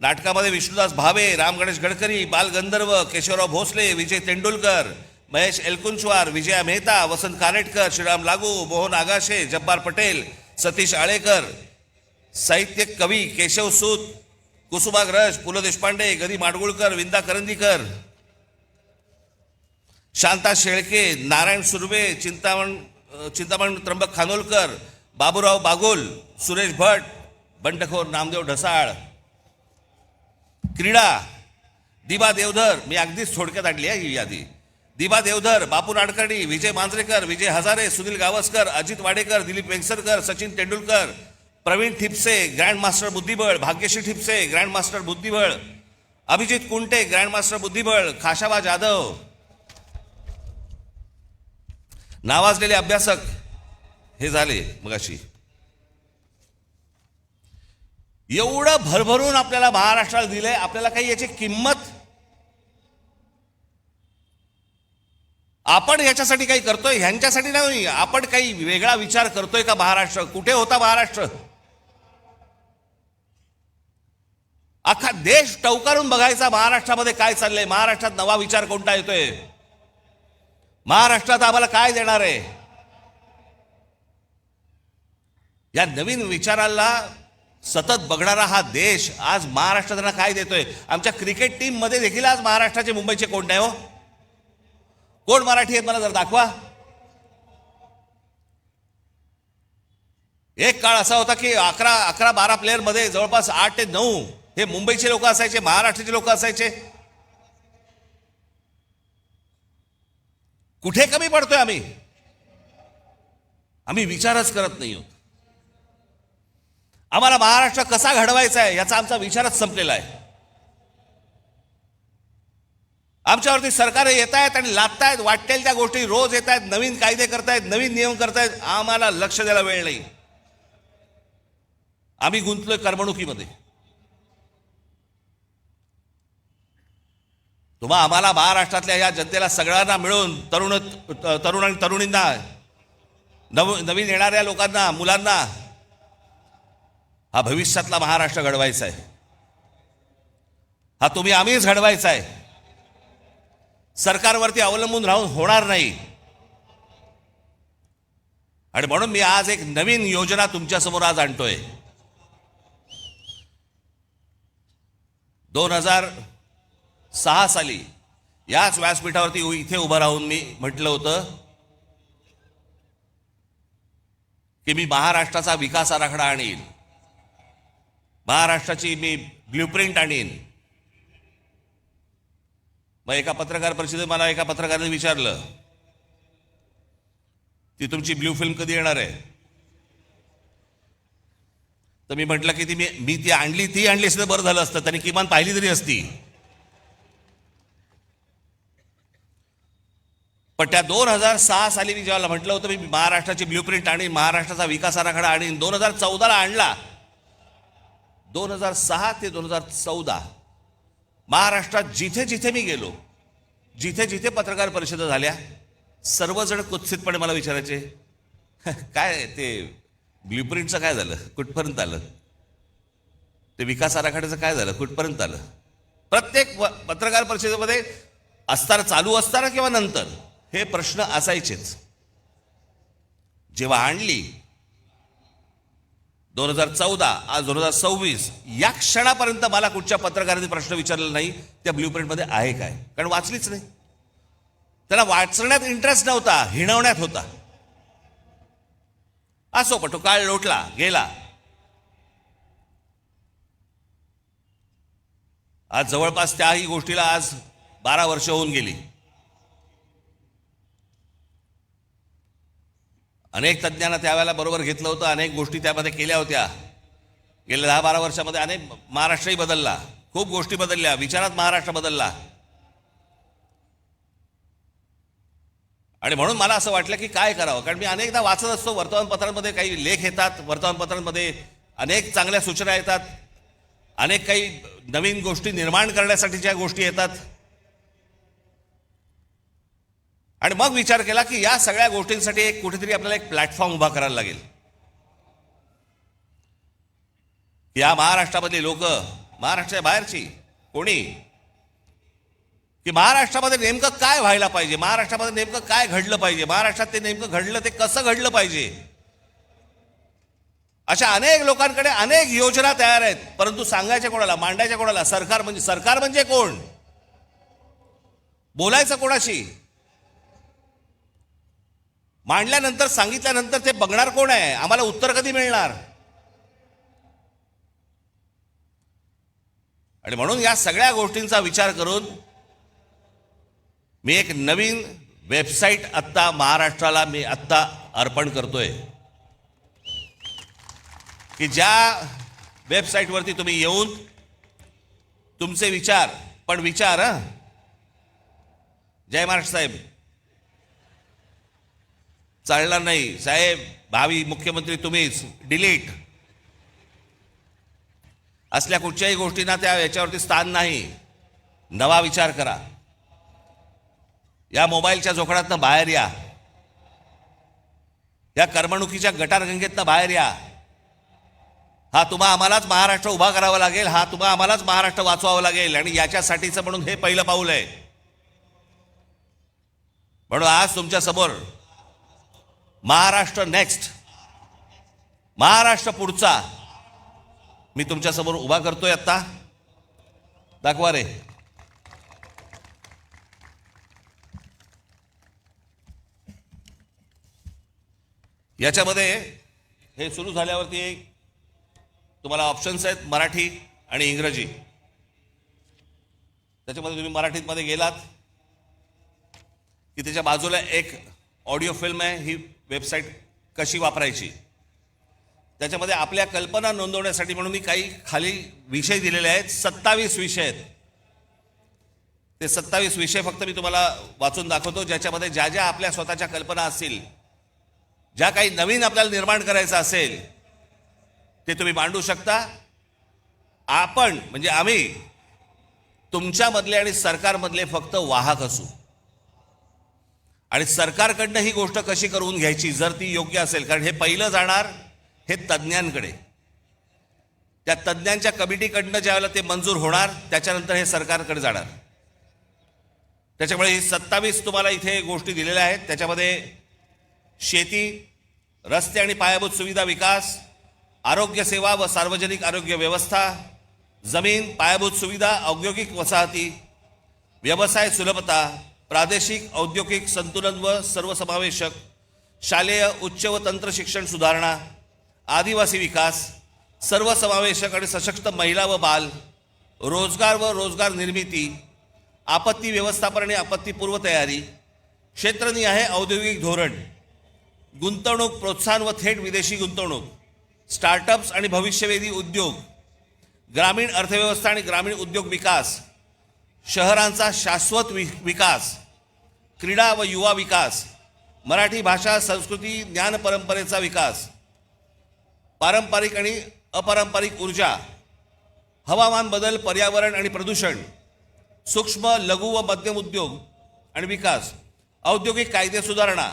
नाटकामध्ये विष्णुदास भावे, राम गणेश गडकरी, बाल गंधर्व, केशवराव भोसले, विजय तेंडुलकर, महेश एलकुंचवार, विजया मेहता, वसंत कानेटकर, श्रीराम लागू, मोहन आगाशे, जब्बार पटेल, सतीश आळेकर, साहित्य कवी केशव सूत, कुसुमाग्रज, पु ल देशपांडे, गदी माडगुळकर, विंदा करंदीकर, शांता शेळके, नारायण सुर्वे, चिंतामण त्र्यंबक खानोलकर, बाबूराव बागोल, सुरेश भट, बंडखोर नामदेव ढसाळ. क्रीडा दिबा देवधर, मी अगदीच थोडक्यात आणली आहे ही यादी. दिबा देवधर, बापू नाडकर्णी, विजय मांजरेकर, विजय हजारे, सुनील गावस्कर, अजित वाडेकर, दिलीप वेंगसरकर, सचिन तेंडुलकर, प्रवीण ठिपसे, ग्रँड मास्टर बुद्धिबळ, भाग्यश्री ठिपसे, ग्रँड मास्टर बुद्धिबळ, अभिजित कुंटे, ग्रँड मास्टर बुद्धिबळ, खाशाबा जाधव, नावाजलेले अभ्यासक हे झाले मगाशी. एवढं भरभरून आपल्याला महाराष्ट्राला दिलंय, आपल्याला काही याची किंमत, आपण याच्यासाठी काही करतोय, ह्यांच्यासाठी नाही, आपण काही वेगळा विचार करतोय का? महाराष्ट्र कुठे होता? महाराष्ट्र अख्खा देश टवकारून बघायचा महाराष्ट्रामध्ये काय चाललंय, महाराष्ट्रात नवा विचार कोणता येतोय, महाराष्ट्रात आम्हाला काय देणार आहे. या नवीन विचाराला सतत बघणारा हा देश आज महाराष्ट्राला काय देतोय. आमच्या क्रिकेट टीम मध्ये देखील आज महाराष्ट्राचे, मुंबईचे कोण नाही हो? कोण मराठी आहेत मला जर दाखवा. एक काळ असा होता की 11-12 प्लेयर मध्ये जवळपास 8 ते 9 हे मुंबईचे लोक असायचे, महाराष्ट्राचे लोक असायचे. कुठे कमी पडतोय आम्ही? आम्ही विचारच करत नाही आहोत. आम्हाला महाराष्ट्र कसा घडवायचा आहे याचा आमचा विचारच संपलेला आहे. आमच्यावरती सरकार येत आहेत आणि लादतायत, वाटेल त्या गोष्टी रोज येत आहेत, नवीन कायदे करतायत, नवीन नियम करतायत. आम्हाला लक्ष द्यायला वेळ नाही. आम्ही गुंतलोय करमणुकीमध्ये. तुम्हा आम्हाला महाराष्ट्रातल्या या जनतेला सगळ्यांना मिळून, तरुण आणि तरुणींना, नवीन येणाऱ्या लोकांना, मुलांना हा भविष्यातला महाराष्ट्र घडवायचा आहे. हा तुम्ही आम्हीच घडवायचा आहे. सरकारवरती अवलंबून राहून होणार नाही. आणि म्हणून मी आज एक नवीन योजना तुमच्या समोर आज आणतोय. 2006 साली याच व्यासपीठावरती इथे उभं राहून मी म्हटलं होतं की मी महाराष्ट्राचा विकास आराखडा आणीन, महाराष्ट्राची मी ब्ल्यूप्रिंट आणीन. मग एका पत्रकार परिषदेत मला एका पत्रकाराने विचारलं ती तुमची ब्ल्यू फिल्म कधी येणार आहे? तर मी म्हटलं की मी ती आणली असतं बरं झालं असतं, त्यांनी किमान पाहिली तरी असती. पण त्या 2006 साली मी जेव्हा म्हटलं होतं मी महाराष्ट्राची ब्ल्यूप्रिंट आणीन, महाराष्ट्राचा विकास आराखडा आणीन, 2014ला आणला. 2006 ते 2014 महाराष्ट्रात जिथे जिथे मी गेलो, जिथे जिथे पत्रकार परिषदा झाल्या, सर्वजण कुत्सितपणे मला विचारायचे काय ते ब्ल्यूप्रिंटचं काय झालं, कुठपर्यंत आलं, ते विकास आराखड्याचं काय झालं, कुठपर्यंत आलं. प्रत्येक पत्रकार परिषदेमध्ये असताना, चालू असताना किंवा नंतर हे प्रश्न असायचेच. जेव्हा आणली 2014, आज 2026, या क्षणापर्यंत मला कुठच्या पत्रकारांनी प्रश्न विचारलेला नाही त्या ब्ल्यूप्रिंटमध्ये आहे काय, कारण वाचलीच नाही. त्याला वाचण्यात इंटरेस्ट नव्हता, हिणवण्यात होता. असो, पण तो काळ लोटला गेला. आज जवळपास त्याही गोष्टीला आज 12 वर्ष होऊन गेली. अनेक तज्ज्ञांना त्यावेळेला बरोबर घेतलं होतं, अनेक गोष्टी त्यामध्ये केल्या होत्या. गेल्या 10-12 वर्षामध्ये अनेक, महाराष्ट्रही बदलला, खूप गोष्टी बदलल्या, विचारात महाराष्ट्र बदलला. आणि म्हणून मला असं वाटलं की काय करावं, कारण मी अनेकदा वाचत असतो वर्तमानपत्रांमध्ये, काही लेख येतात वर्तमानपत्रांमध्ये, अनेक चांगल्या सूचना येतात. अनेक काही नवीन गोष्टी निर्माण करण्यासाठी ज्या गोष्टी येतात, आणि मग विचार केला की या सगळ्या गोष्टींसाठी एक कुठेतरी आपल्याला एक प्लॅटफॉर्म उभा करायला लागेल. या महाराष्ट्रामधली लोक, महाराष्ट्राच्या बाहेरची कोणी, की महाराष्ट्रामध्ये नेमकं काय व्हायला पाहिजे, महाराष्ट्रामध्ये नेमकं काय घडलं पाहिजे, महाराष्ट्रात ते नेमकं घडलं ते कसं घडलं पाहिजे, अशा अनेक लोकांकडे अनेक योजना तयार आहेत. परंतु सांगायच्या कोणाला, मांडायच्या कोणाला? सरकार म्हणजे कोण, बोलायचं कोणाशी, मांडल्यानंतर सांगितल्यानंतर ते बघणार कोण आहे, आम्हाला उत्तर कधी मिळणार? आणि म्हणून या सगळ्या गोष्टींचा विचार करून मी एक नवीन वेबसाईट आत्ता महाराष्ट्राला मी आत्ता अर्पण करतोय, की ज्या वेबसाईटवरती तुम्ही येऊन तुमचे विचार, पण विचार जय महाराष्ट्र साहेब, चालणार नाही साहेब, भावी मुख्यमंत्री तुम्हीच, डिलीट, असल्या कुठच्याही गोष्टींना त्या याच्यावरती स्थान नाही. नवा विचार करा, या मोबाईलच्या जोखडातनं बाहेर या, या करमणुकीच्या गटारगंगेतनं बाहेर या. हा तुम्हा आम्हालाच महाराष्ट्र उभा करावा लागेल, हा तुम्हा आम्हालाच महाराष्ट्र वाचवावा लागेल, आणि याच्यासाठीचं म्हणून हे पहिलं पाऊल आहे. म्हणून आज तुमच्या समोर महाराष्ट्र नेक्स्ट, महाराष्ट्र पुढचा मी तुमच्या समोर उभा करतोय. आता दाखवा रे. याच्यामध्ये हे सुरू झाल्यावरती तुम्हाला ऑप्शन्स आहेत, मराठी आणि इंग्रजी. त्याच्यामध्ये तुम्ही मराठीमध्ये गेलात की त्याच्या बाजूला एक ऑडिओ फिल्म आहे, ही वेबसाईट कशी वापरायची. त्याच्यामध्ये आपल्या कल्पना नोंदवण्यासाठी म्हणून मी काही खाली विषय दिलेले आहेत, 27 विषय आहेत. ते 27 विषय फक्त मी तुम्हाला वाचून दाखवतो, ज्याच्यामध्ये ज्या ज्या आपल्या स्वतःच्या कल्पना असतील, ज्या काही नवीन आपल्याला निर्माण करायचं असेल ते तुम्ही मांडू शकता. आपण म्हणजे आम्ही तुमच्यामधले आणि सरकारमधले फक्त वाहक असू, आणि सरकारकडनं ही गोष्ट कशी करून घ्यायची जर ती योग्य असेल, कारण हे पहिलं जाणार हे तज्ज्ञांकडे, त्या तज्ज्ञांच्या कमिटीकडनं ज्यावेळेला ते मंजूर होणार त्याच्यानंतर हे सरकारकडे जाणार. त्याच्यामुळे ही 27 तुम्हाला इथे गोष्टी दिलेल्या आहेत. त्याच्यामध्ये शेती, रस्ते आणि पायाभूत सुविधा विकास, आरोग्य सेवा व सार्वजनिक आरोग्य व्यवस्था, जमीन, पायाभूत सुविधा, औद्योगिक वसाहती, व्यवसाय सुलभता, प्रादेशिक औद्योगिक संतुलन व सर्वसमावेशक, शालेय उच्च व तंत्र शिक्षण सुधारणा, आदिवासी विकास, सर्वसमावेशक आणि सशक्त महिला व बाल, रोजगार व रोजगार निर्मिती, आपत्ती व्यवस्थापन आणि आपत्तीपूर्व तयारी, क्षेत्रनिहाय औद्योगिक धोरण, गुंतवणूक प्रोत्साहन व थेट विदेशी गुंतवणूक, स्टार्टअप्स आणि भविष्यवेधी उद्योग, ग्रामीण अर्थव्यवस्था आणि ग्रामीण उद्योग विकास, शहरांचा शाश्वत विकास, क्रीडा व युवा विकास, मराठी भाषा संस्कृती ज्ञान परंपरेचा विकास, पारंपरिक आणि अपारंपरिक ऊर्जा, हवामान बदल, पर्यावरण आणि प्रदूषण, सूक्ष्म लघु व मध्यम उद्योग आणि विकास, औद्योगिक कायदे सुधारणा,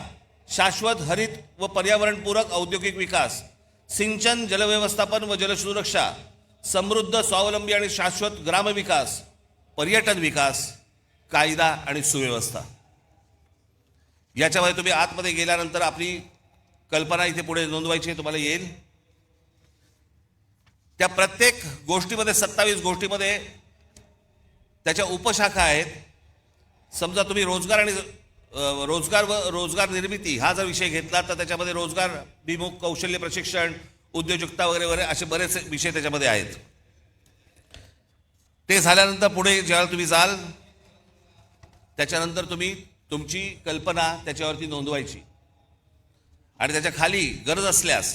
शाश्वत हरित व पर्यावरणपूरक औद्योगिक विकास, सिंचन, जलव्यवस्थापन व जलसुरक्षा, समृद्ध, स्वावलंबी आणि शाश्वत ग्रामविकास, पर्यटन विकास, कायदा आणि सुव्यवस्था. याच्यामध्ये तुम्ही आतमध्ये गेल्यानंतर आपली कल्पना इथे पुढे नोंदवायची तुम्हाला येईल. त्या प्रत्येक गोष्टीमध्ये 27 गोष्टीमध्ये त्याच्या उपशाखा आहेत. समजा तुम्ही रोजगार आणि रोजगार व रोजगार निर्मिती हा जर विषय घेतला तर त्याच्यामध्ये रोजगार विमुख, कौशल्य प्रशिक्षण, उद्योजकता वगैरे वगैरे असे बरेच विषय त्याच्यामध्ये आहेत. ते झाल्यानंतर पुढे ज्यावेळेला तुम्ही जाल त्याच्यानंतर तुम्ही तुमची कल्पना त्याच्यावरती नोंदवायची, आणि त्याच्या खाली गरज असल्यास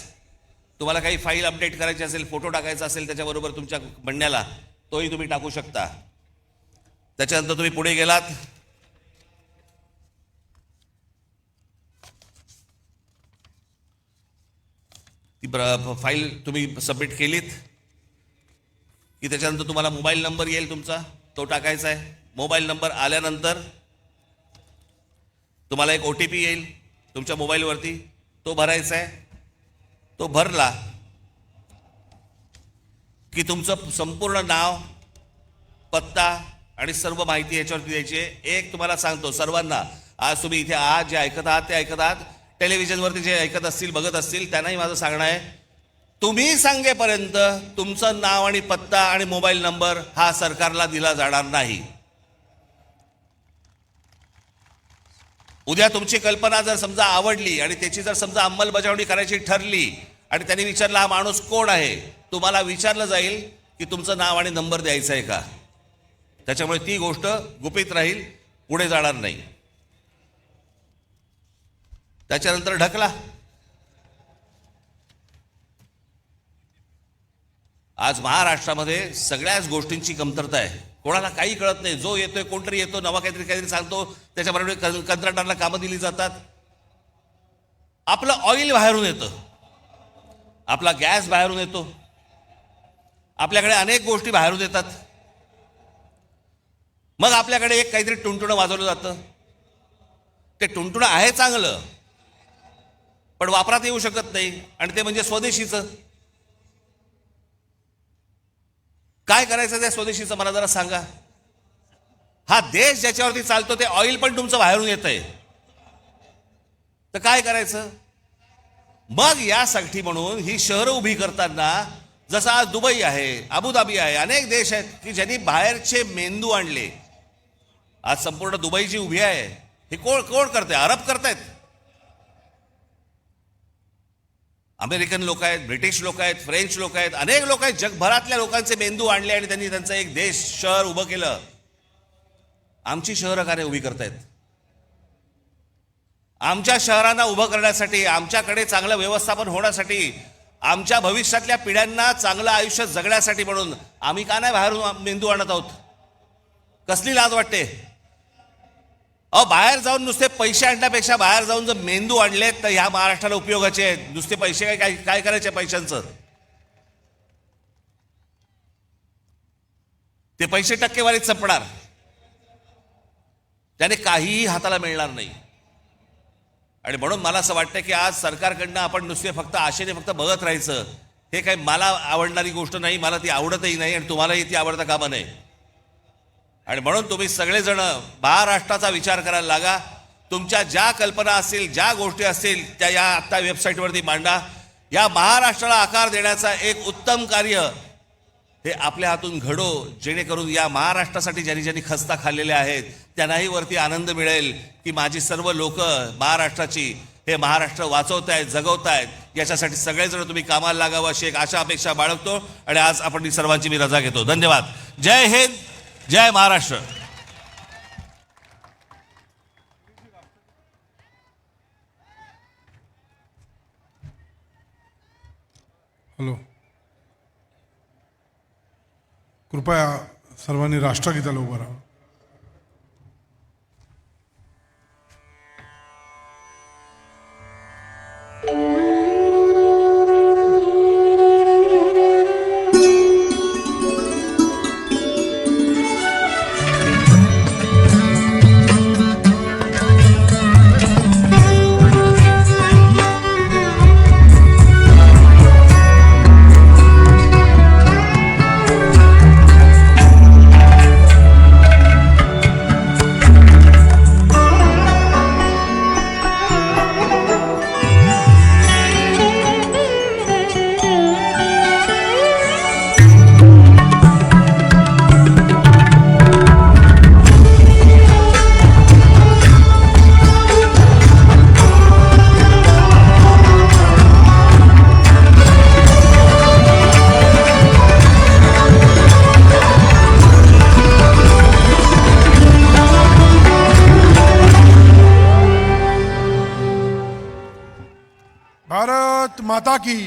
तुम्हाला काही फाईल अपडेट करायची असेल, फोटो टाकायचा असेल त्याच्याबरोबर तुमच्या म्हणण्याला, तोही तुम्ही टाकू शकता. त्याच्यानंतर तुम्ही पुढे गेलात ती फाईल तुम्ही सबमिट केलीत की त्याच्यानंतर तुम्हाला मोबाईल नंबर येईल तुमचा, तो टाकायचा आहे. मोबाईल नंबर आल्यानंतर तुम्हाला एक OTP येईल तुमच्या मोबाईलवरती, तो भरायचा आहे. तो भरला की तुमचं संपूर्ण नाव, पत्ता आणि सर्व माहिती याच्यावरती द्यायची आहे. एक तुम्हाला सांगतो सर्वांना, आज तुम्ही इथे आहात, जे ऐकत आहात ते ऐकत आहात, टेलिव्हिजनवरती जे ऐकत असतील बघत असतील त्यांनाही माझं सांगणं आहे, तुम्ही सांगेपर्यंत तुमचं नाव आणि पत्ता आणि मोबाईल नंबर हा सरकारला दिला जाणार नाही. उद्या तुमची कल्पना जर समजा आवडली आणि त्याची जर समजा अंमलबजावणी करायची ठरली आणि त्यांनी विचारलं हा माणूस कोण आहे, तुम्हाला विचारलं जाईल की तुमचं नाव आणि नंबर द्यायचं आहे का. त्याच्यामुळे ती गोष्ट गुपित राहील, पुढे जाणार नाही. त्याच्यानंतर ढकला. आज महाराष्ट्रामध्ये सगळ्याच गोष्टींची कमतरता आहे. कोणाला काही कळत नाही. जो येतोय, कोणतरी येतो, नवा काहीतरी सांगतो, त्याच्याबरोबर कंत्राटदाराला कामं दिली जातात. आपलं ऑइल बाहेरून येतं, आपला गॅस बाहेरून येतो, आपल्याकडे अनेक गोष्टी बाहेरून येतात. मग आपल्याकडे एक काहीतरी टुणटुणं वाजवलं जातं. ते टुणटुणं आहे चांगलं, पण वापरात येऊ शकत नाही, आणि ते म्हणजे स्वदेशीचं. काय करायचं त्या स्वदेशीचं मला जरा सांगा. हा देश ज्याच्यावरती चालतो ते ऑइल पण तुमचं बाहेरून येतंय, तर काय करायचं. मग यासाठी म्हणून ही शहरं उभी करताना, जसं आज दुबई आहे, अबुधाबी आहे, अनेक देश आहेत की ज्यांनी बाहेरचे मेंदू आणले. आज संपूर्ण दुबई जी उभी आहे हे कोण कोण करते. अरब करतायत, अमेरिकन लोक आहेत, ब्रिटिश लोक आहेत, फ्रेंच लोक आहेत, अनेक लोक आहेत. जगभरातल्या लोकांचे मेंदू आणले आणि त्यांनी त्यांचं एक देश, शहर उभं केलं. आमची शहरं का नाही उभी करतायत. आमच्या शहरांना उभं करण्यासाठी, आमच्याकडे चांगलं व्यवस्थापन होण्यासाठी, आमच्या भविष्यातल्या पिढ्यांना चांगलं आयुष्य जगण्यासाठी म्हणून आम्ही का नाही बाहेरून मेंदू आणत आहोत. कसली लाज वाटते. अहो, बाहेर जाऊन नुसते पैसे आणण्यापेक्षा बाहेर जाऊन जर मेंदू आणले तर ह्या महाराष्ट्राला उपयोगाचे आहेत. नुसते पैसे काय काय करायचे पैशांचं. ते पैसे टक्केवारीत संपणार, त्याने काहीही हाताला मिळणार नाही. आणि म्हणून मला असं वाटतं की आज सरकारकडनं आपण नुसते फक्त आशेने फक्त बघत राहायचं, हे काही मला आवडणारी गोष्ट नाही. मला ती आवडतही नाही आणि तुम्हालाही ती आवडता कामा नये. आणि म्हणून तुम्ही सगळेजण महाराष्ट्राचा विचार करायला लागा. तुमच्या ज्या कल्पना असतील, ज्या गोष्टी असतील, त्या या आत्ता वेबसाईटवरती मांडा. या महाराष्ट्राला आकार देण्याचा एक उत्तम कार्य हे आपल्या हातून घडो, जेणेकरून या महाराष्ट्रासाठी ज्यांनी ज्यांनी खस्ता खाल्लेल्या आहेत त्यांनाही वरती आनंद मिळेल की माझी सर्व लोक महाराष्ट्राची, हे महाराष्ट्र वाचवतायत, जगवतायत. याच्यासाठी सगळेजण तुम्ही कामाला लागावं अशी एक आशा अपेक्षा बाळगतो. आणि आज आपण सर्वांची मी रजा घेतो. धन्यवाद. जय हिंद, जय महाराष्ट्र. हॅलो, कृपया सर्वांनी राष्ट्रगीताला उभं राहा. भारत माता की.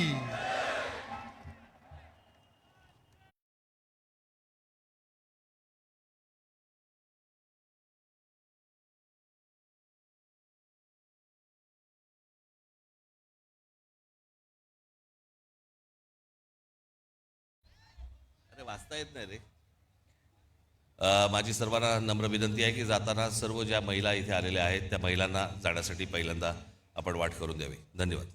वाचता येत नाही रे. माझी सर्वांना नम्र विनंती आहे की जाताना सर्व ज्या महिला इथे आलेल्या आहेत त्या महिलांना जाण्यासाठी पहिल्यांदा आपण वाट करून द्यावी. धन्यवाद.